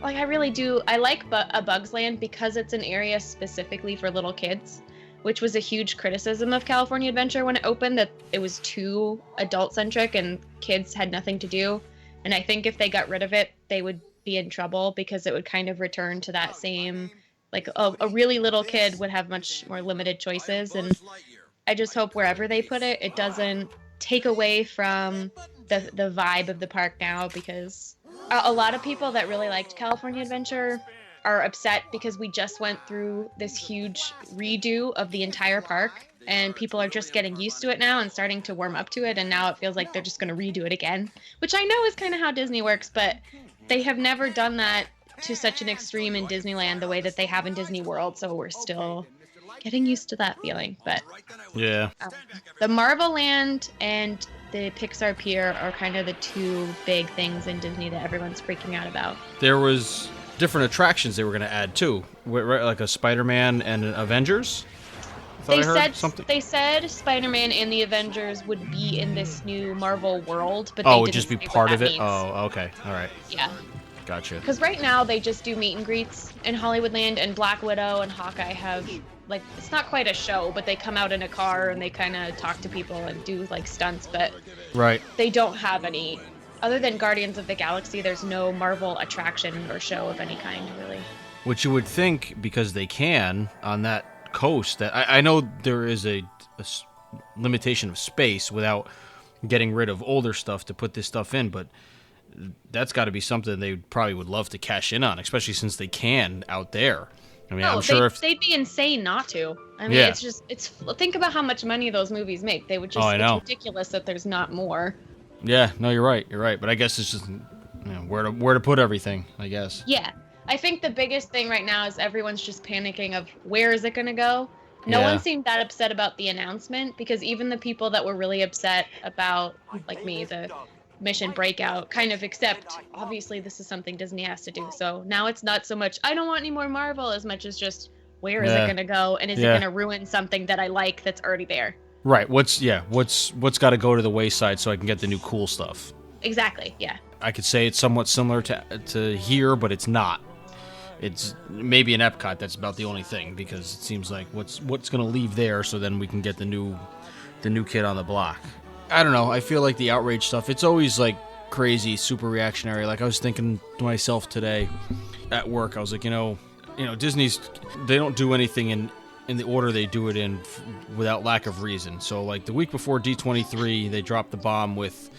like I really do. I like a Bugs Land because it's an area specifically for little kids, which was a huge criticism of California Adventure when it opened, that it was too adult-centric and kids had nothing to do. And I think if they got rid of it, they would be in trouble because it would kind of return to that same, like a really little kid would have much more limited choices. And I just hope wherever they put it, it doesn't take away from the vibe of the park now, because a lot of people that really liked California Adventure are upset because we just went through this huge redo of the entire park, and people are just getting used to it now and starting to warm up to it, and now it feels like they're just going to redo it again, which I know is kind of how Disney works, but they have never done that to such an extreme in Disneyland the way that they have in Disney World, so we're still getting used to that feeling. But Yeah. the Marvel Land and the Pixar Pier are kind of the two big things in Disney that everyone's freaking out about. There was different attractions they were going to add too, right, like a Spider-Man and an Avengers. I thought I heard something. They said Spider-Man and the Avengers would be in this new Marvel world, but Oh, they it would didn't just be say what part that of it. means. Oh, okay, all right, Yeah, gotcha. because right now they just do meet and greets in Hollywoodland, and Black Widow and Hawkeye have, like, it's not quite a show, but they come out in a car and they kind of talk to people and do like stunts, but Right. they don't have any, other than Guardians of the Galaxy, there's no Marvel attraction or show of any kind, really. Which you would think, because they can on that coast, that I know there is a limitation of space without getting rid of older stuff to put this stuff in, but that's got to be something they probably would love to cash in on, especially since they can out there. I mean, I'm sure they'd be insane not to. I mean, Yeah. it's think about how much money those movies make. They would just, I know. it's ridiculous that there's not more. Yeah, no, you're right. But I guess it's just where to put everything, I guess. Yeah. I think the biggest thing right now is everyone's just panicking of where is it going to go? No Yeah. one seemed that upset about the announcement, because even the people that were really upset about, like me, the Mission Breakout, kind of accept, obviously this is something Disney has to do. So now it's not so much, I don't want any more Marvel, as much as just, where is it going to go? And is it going to ruin something that I like that's already there? Right. What's got to go to the wayside so I can get the new cool stuff? Exactly, yeah. I could say it's somewhat similar to here, but it's not. It's maybe an Epcot. That's about the only thing, because it seems like what's going to leave there, so then we can get the new kid on the block. I don't know. I feel like the outrage stuff, it's always like crazy, super reactionary. Like I was thinking to myself today at work, I was like, Disney's, they don't do anything in the order they do it in without lack of reason. So like the week before D23, they dropped the bomb with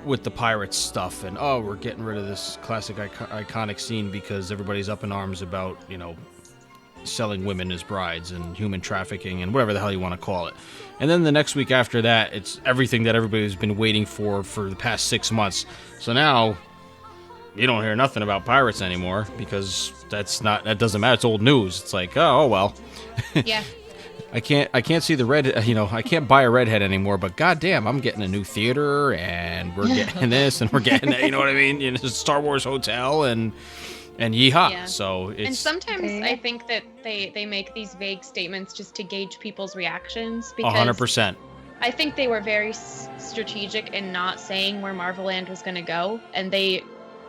the Pirates stuff, and we're getting rid of this classic iconic scene because everybody's up in arms about selling women as brides and human trafficking and whatever the hell you want to call it. And then the next week after that, it's everything that everybody's been waiting for the past 6 months. So now you don't hear nothing about pirates anymore, because that doesn't matter. It's old news. It's like, oh well. Yeah. I can't see the red, I can't buy a redhead anymore, but goddamn, I'm getting a new theater, and we're getting this, and we're getting that, you know what I mean? It's a Star Wars hotel, and yeehaw. Yeah. So it's... And sometimes I think that they make these vague statements just to gauge people's reactions, because 100%. I think they were very strategic in not saying where Marvel Land was going to go, and they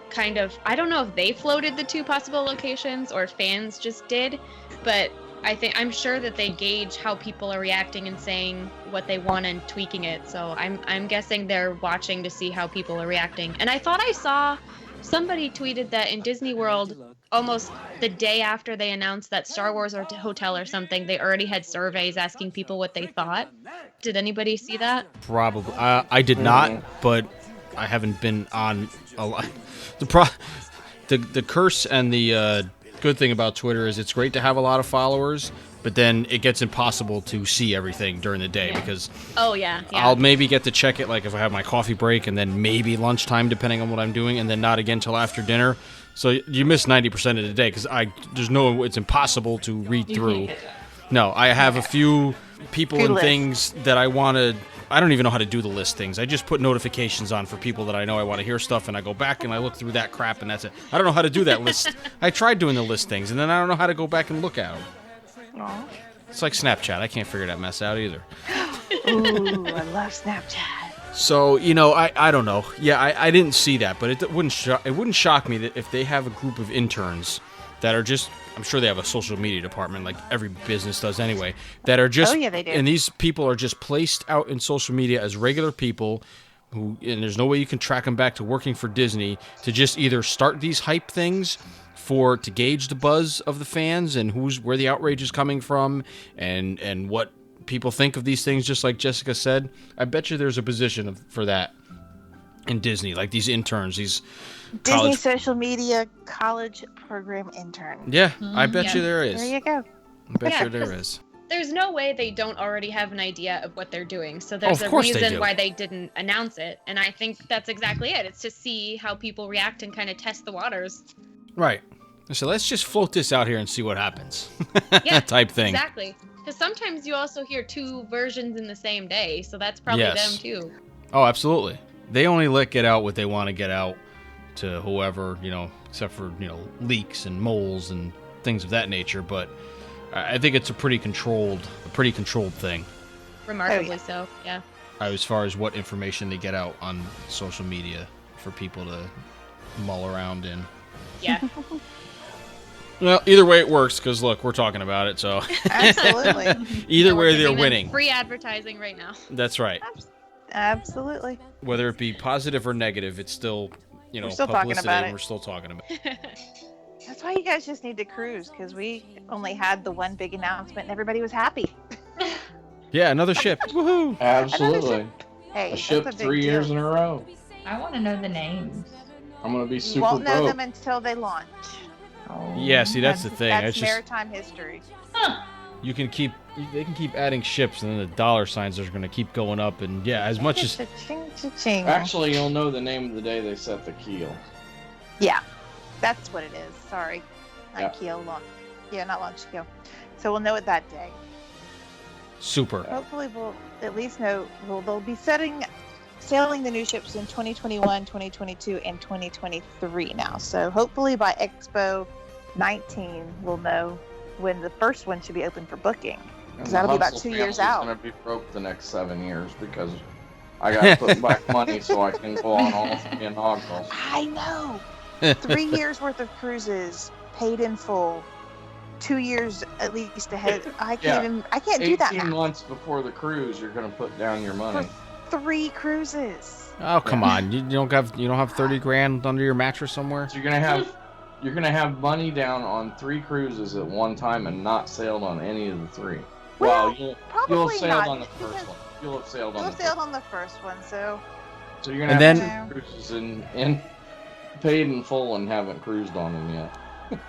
kind of, I don't know if they floated the 2 possible locations or fans just did, but I'm sure that they gauge how people are reacting and saying what they want and tweaking it. So I'm guessing they're watching to see how people are reacting. And I thought I saw somebody tweeted that in Disney World, almost the day after they announced that Star Wars hotel or something, they already had surveys asking people what they thought. Did anybody see that? Probably. I did not, but I haven't been on a lot. The curse and the good thing about Twitter is it's great to have a lot of followers, but then it gets impossible to see everything during the day, because I'll maybe get to check it like if I have my coffee break, and then maybe lunchtime depending on what I'm doing, and then not again till after dinner. So you miss 90% of the day, because it's impossible to read through. No, I have a few people and things that I want to. I don't even know how to do the list things. I just put notifications on for people that I know I want to hear stuff, and I go back and I look through that crap, and that's it. I don't know how to do that list. I tried doing the list things, and then I don't know how to go back and look at them. Aww. It's like Snapchat. I can't figure that mess out either. Ooh, I love Snapchat. So, I don't know. Yeah, I didn't see that, but it wouldn't shock me that if they have a group of interns that are just, I'm sure they have a social media department like every business does anyway, that are just, they do. And these people are just placed out in social media as regular people and there's no way you can track them back to working for Disney, to just either start these hype things to gauge the buzz of the fans and where the outrage is coming from and what people think of these things, just like Jessica said. I bet you there's a position for that in Disney, like these interns, these Disney social media college program intern. Yeah, I bet you there is. There you go. I bet you there is. There's no way they don't already have an idea of what they're doing. So there's a course reason why they didn't announce it. And I think that's exactly it. It's to see how people react and kind of test the waters. Right. So let's just float this out here and see what happens. Yeah, type thing. Exactly. Because sometimes you also hear 2 versions in the same day. So that's probably them too. Oh, absolutely. They only get out what they want to get out to whoever, except for, leaks and moles and things of that nature. But I think it's a pretty controlled thing. Remarkably so, yeah. As far as what information they get out on social media for people to mull around in. Yeah. Well, either way it works, because look, we're talking about it, so. Absolutely. Either way they're winning. Free advertising right now. That's right. Absolutely. Whether it be positive or negative, it's still, we're still talking publicity, about it. and we're still talking about it. That's why you guys just need to cruise, because we only had the one big announcement and everybody was happy. Yeah, another ship. Woohoo! Absolutely. Hey, A ship that's a big 3 years deal. in a row. I want to know the names. I'm gonna be You super won't know broke. them until they launch. Oh. Yeah, see, that's the thing. That's It's just maritime history. Huh. they can keep adding ships, and then the dollar signs are going to keep going up. And yeah, as much as Cha-ching, cha-ching. Actually, you'll know the name of the day they set the keel. Yeah, that's what it is. Sorry, not Yeah. keel, launch. Yeah, not launch keel. So we'll know it that day. super. Hopefully, we'll at least know. Well, they'll be sailing the new ships in 2021, 2022, and 2023 now. So hopefully by Expo 19, we'll know when the first one should be open for booking. And That'll the be about Hustle 2 years family's out. gonna be broke the next 7 years because I gotta put back money so I can go on all 3 inaugurals. I know. 3 years worth of cruises paid in full. 2 years at least ahead. I can't do that 18 math. months before the cruise, you're gonna put down your money. For 3 cruises. Oh come on! You don't have 30 grand under your mattress somewhere? So you're gonna have money down on 3 cruises at one time and not sailed on any of the 3. Well, you'll probably have sailed not, on the first one. You'll have sailed on We'll the sailed first on the first one, so So you're gonna And have 2 cruises and paid in full and haven't cruised on them yet.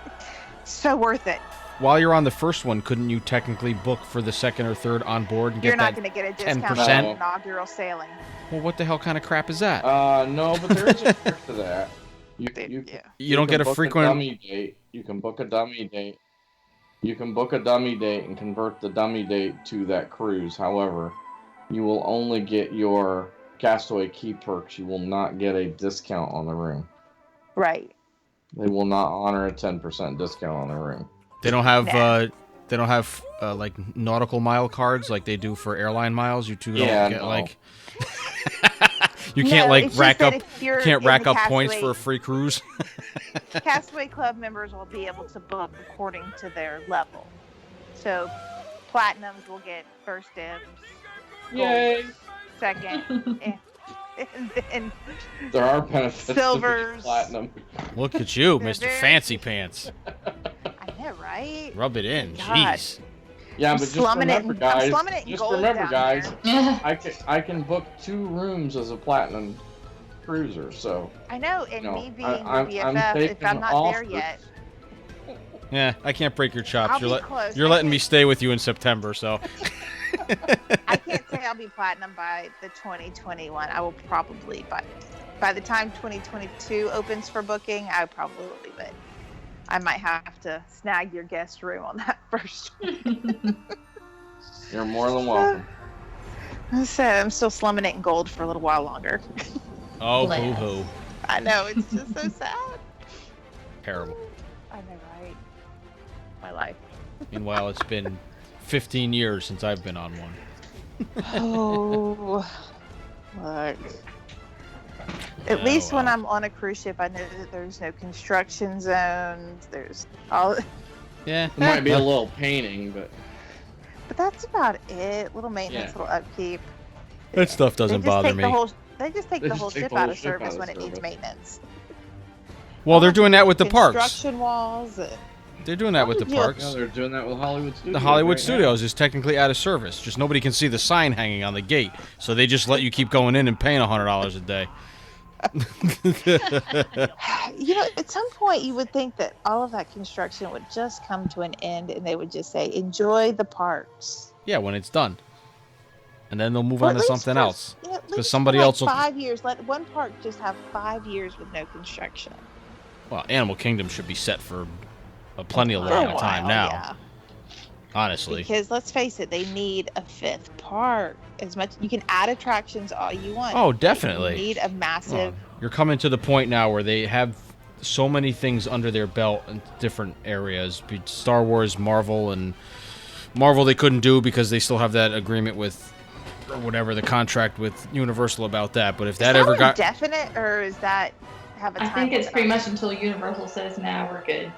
so worth it. While you're on the first one, couldn't you technically book for the second or third on board and You're get not that? going to get a discount 10%? on inaugural sailing. Well, what the hell kind of crap is that? No, but there is a trick to that. You Yeah. You don't can get a book frequent. dummy date. You can book a dummy date. You can book a dummy date and convert the dummy date to that cruise. However, you will only get your Castaway Key perks. You will not get a discount on the room. Right. They will not honor a 10% discount on the room. They don't have. Nah. They don't have like nautical mile cards like they do for airline miles. You two don't Yeah, get no. like. You can't like it's just rack that up. if you're Can't in rack the up points Castaway- for a free cruise. Castaway Club members will be able to book according to their level. So, platinums will get first dibs, Yay! second, and then There are benefits to Silvers. being platinum. Look at you, They're Mr. very- Fancy Pants. I know, right? Rub it in. God. Jeez. Yeah, I'm but just slumming it. remember, I'm guys. slumming it in Just gold remember, down guys. here. I can book 2 rooms as a platinum cruiser. So I know, and No, me being I'm the BFF, if taking I'm not there offers. yet, Yeah, I can't break your chops. I'll be close. You're I letting me can't- stay with you in September, so. I can't say I'll be platinum by the 2021. I will probably by the time 2022 opens for booking, I probably will be, but I might have to snag your guest room on that first. you're more than welcome. So I'm still slumming it in gold for a little while longer. Oh, Bless. boo-hoo. I know, it's just so sad. Terrible. I know, right? My life. Meanwhile, it's been 15 years since I've been on one. Oh, look. At least when well. I'm on a cruise ship, I know that there's no construction zones. There's all, Yeah. It might be a little painting, but but that's about it. Little maintenance, Yeah. little upkeep. That stuff doesn't They just bother take me. They just take They the just whole take ship the out whole of ship service out when of it needs service. maintenance. Well, they're doing that with the parks. Construction walls. They're doing that with the Yeah. parks. no, they're doing that with Hollywood Studios. The Hollywood right Studios is technically out of service. Just nobody can see the sign hanging on the gate, so they just let you keep going in and paying $100 a day. You know, at some point you would think that all of that construction would just come to an end and they would just say, enjoy the parks. Yeah, when it's done, and then they'll move Or on at to least something for- else. you know, at 'Cause least somebody for like else will- 5 years. Let one park just have 5 years with no construction. Well, Animal Kingdom should be set for a plenty of For a long time while, now. yeah. Honestly, Because let's face it, they need a 5th park. As much you can add attractions all you want. Oh, but definitely. You need a massive. you're coming to the point now where they have so many things under their belt in different areas. Star Wars, Marvel, and Marvel they couldn't do because they still have that agreement with, or whatever, the contract with Universal about that. But if that ever got, indefinite, or is that have a I time? think it's limit pretty on much until Universal says, "Nah, we're good."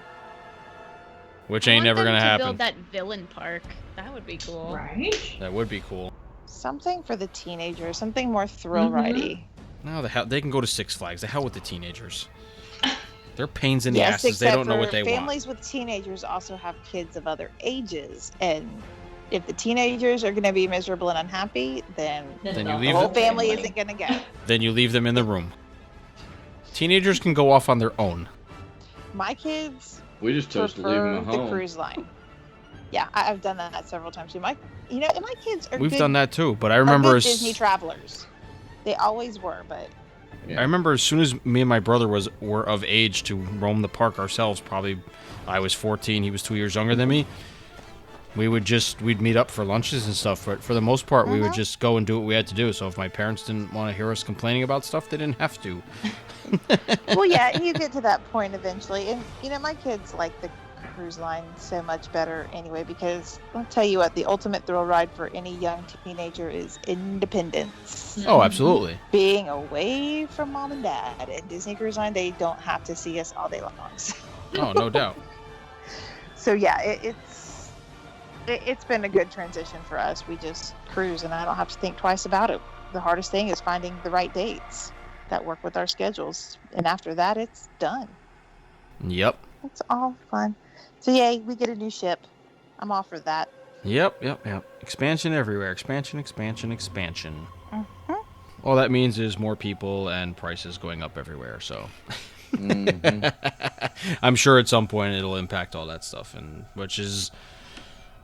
which I ain't want never them gonna to happen. build that villain park. That would be cool. Right? That would be cool. something for the teenagers, something more thrill ridey. No, the hell they can go to Six Flags. The hell with the teenagers. They're pains in the Yes, asses. They except don't know for what they want. families with teenagers also have kids of other ages, and if the teenagers are going to be miserable and unhappy, then Then you the leave whole them. family isn't going to go. Then you leave them in the room. Teenagers can go off on their own. My kids We just chose to leave them prefer at the home. cruise line. Yeah, I've done that several times too. And my kids are We've good, done that too, but I are remember good as Disney travelers. They always were, but I remember as soon as me and my brother were of age to roam the park ourselves. Probably, I was 14. He was 2 years younger than me. We'd meet up for lunches and stuff. But for the most part, we would just go and do what we had to do. So if my parents didn't want to hear us complaining about stuff, they didn't have to. well, yeah, and you get to that point eventually. And my kids like the cruise line so much better anyway, because I'll tell you what, the ultimate thrill ride for any young teenager is independence. Oh, absolutely. Being away from mom and dad. At Disney Cruise Line, they don't have to see us all day long. Oh, no doubt. So yeah, it's been a good transition for us. We just cruise, and I don't have to think twice about it. The hardest thing is finding the right dates that work with our schedules, and after that, it's done. Yep. It's all fun. So yay, we get a new ship. I'm all for that. Yep. Expansion everywhere. Expansion. Mm-hmm. All that means is more people and prices going up everywhere. So, I'm sure at some point it'll impact all that stuff, and which is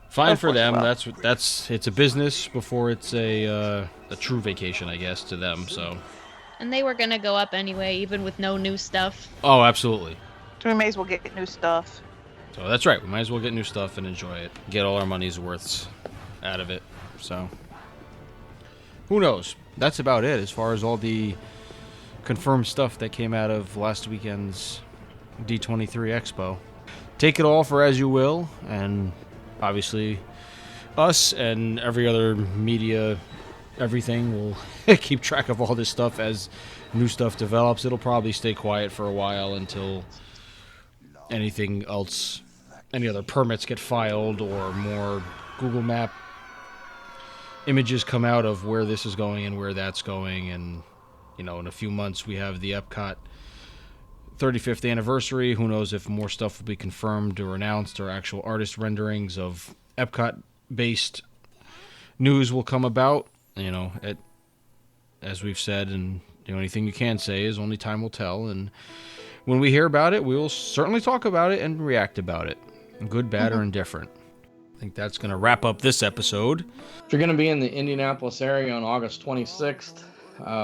fine for them. That's it's a business before it's a true vacation, I guess, to them. So. And they were gonna go up anyway, even with no new stuff. Oh, absolutely. So we may as well get new stuff. So that's right. We might as well get new stuff and enjoy it. Get all our money's worth out of it. So, who knows? That's about it as far as all the confirmed stuff that came out of last weekend's D23 Expo. Take it all for as you will, and obviously us and every other media, everything will keep track of all this stuff as new stuff develops. It'll probably stay quiet for a while until anything else, any other permits get filed or more Google Map images come out of where this is going and where that's going. And, in a few months we have the Epcot 35th anniversary. Who knows if more stuff will be confirmed or announced, or actual artist renderings of Epcot-based news will come about. As we've said, and the only thing you can say is only time will tell. And when we hear about it, we will certainly talk about it and react about it, good, bad, or indifferent. I think that's going to wrap up this episode. If you're going to be in the Indianapolis area on August 26th,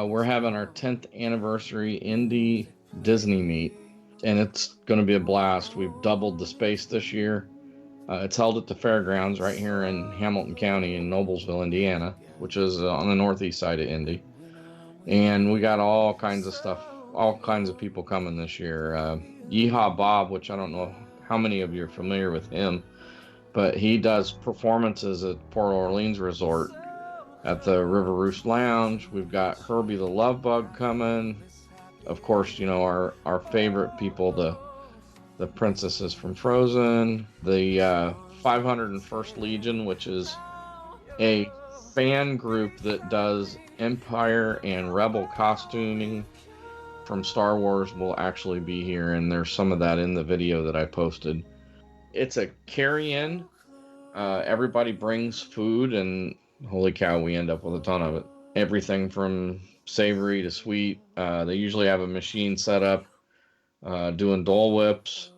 we're having our 10th anniversary Indy Disney meet, and it's going to be a blast. We've doubled the space this year. It's held at the fairgrounds right here in Hamilton County in Noblesville, Indiana, which is on the northeast side of Indy. And we got all kinds of stuff, all kinds of people coming this year. Yeehaw Bob, which I don't know how many of you are familiar with him, but he does performances at Port Orleans Resort at the River Roost Lounge. We've got Herbie the Love Bug coming. Of course, our favorite people, the princesses from Frozen, the 501st Legion, which is a fan group that does Empire and Rebel costuming from Star Wars, will actually be here, and there's some of that in the video that I posted. It's a carry-in. Everybody brings food, and holy cow, we end up with a ton of it. Everything from savory to sweet. They usually have a machine set up doing Dole Whips.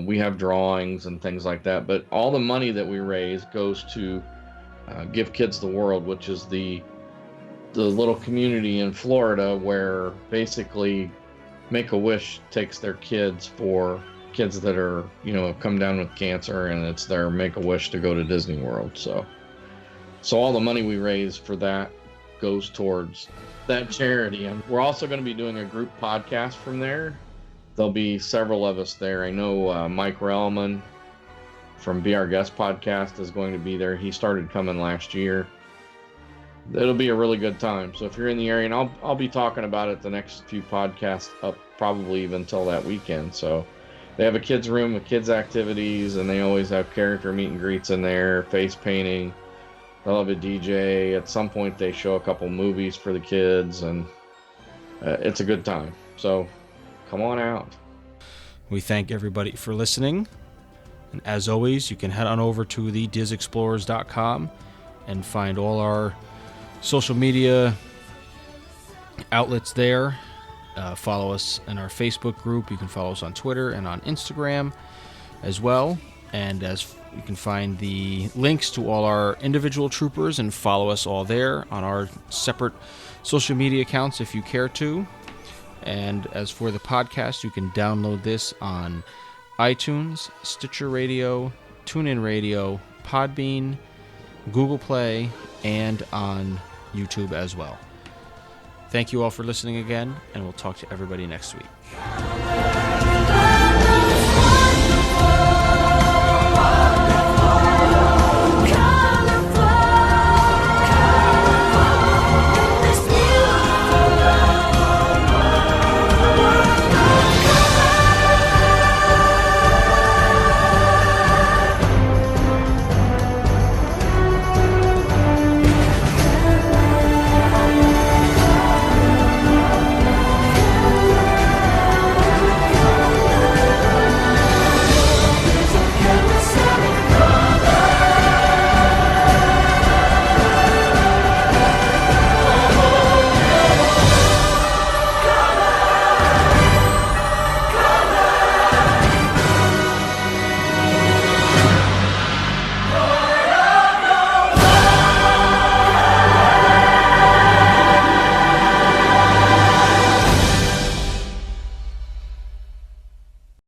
We have drawings and things like that, but all the money that we raise goes to Give Kids the World, which is the little community in Florida where basically Make-A-Wish takes their kids for kids that are, have come down with cancer, and it's their Make-A-Wish to go to Disney World. So all the money we raise for that goes towards that charity. And we're also going to be doing a group podcast from there. There'll be several of us there. I know Mike Relman from Be Our Guest podcast is going to be there. He started coming last year. It'll be a really good time. So if you're in the area, and I'll be talking about it the next few podcasts up, probably even until that weekend. So they have a kids room with kids activities, and they always have character meet and greets in there, face painting. They'll have a DJ. At some point they show a couple movies for the kids, and it's a good time. So Come on out. We thank everybody for listening. And as always, you can head on over to the DizExplorers.com and find all our social media outlets there. Follow us in our Facebook group. You can follow us on Twitter and on Instagram as well. And as you can find the links to all our individual troopers and follow us all there on our separate social media accounts if you care to. And as for the podcast, you can download this on iTunes, Stitcher Radio, TuneIn Radio, Podbean, Google Play, and on YouTube as well. Thank you all for listening again, and we'll talk to everybody next week.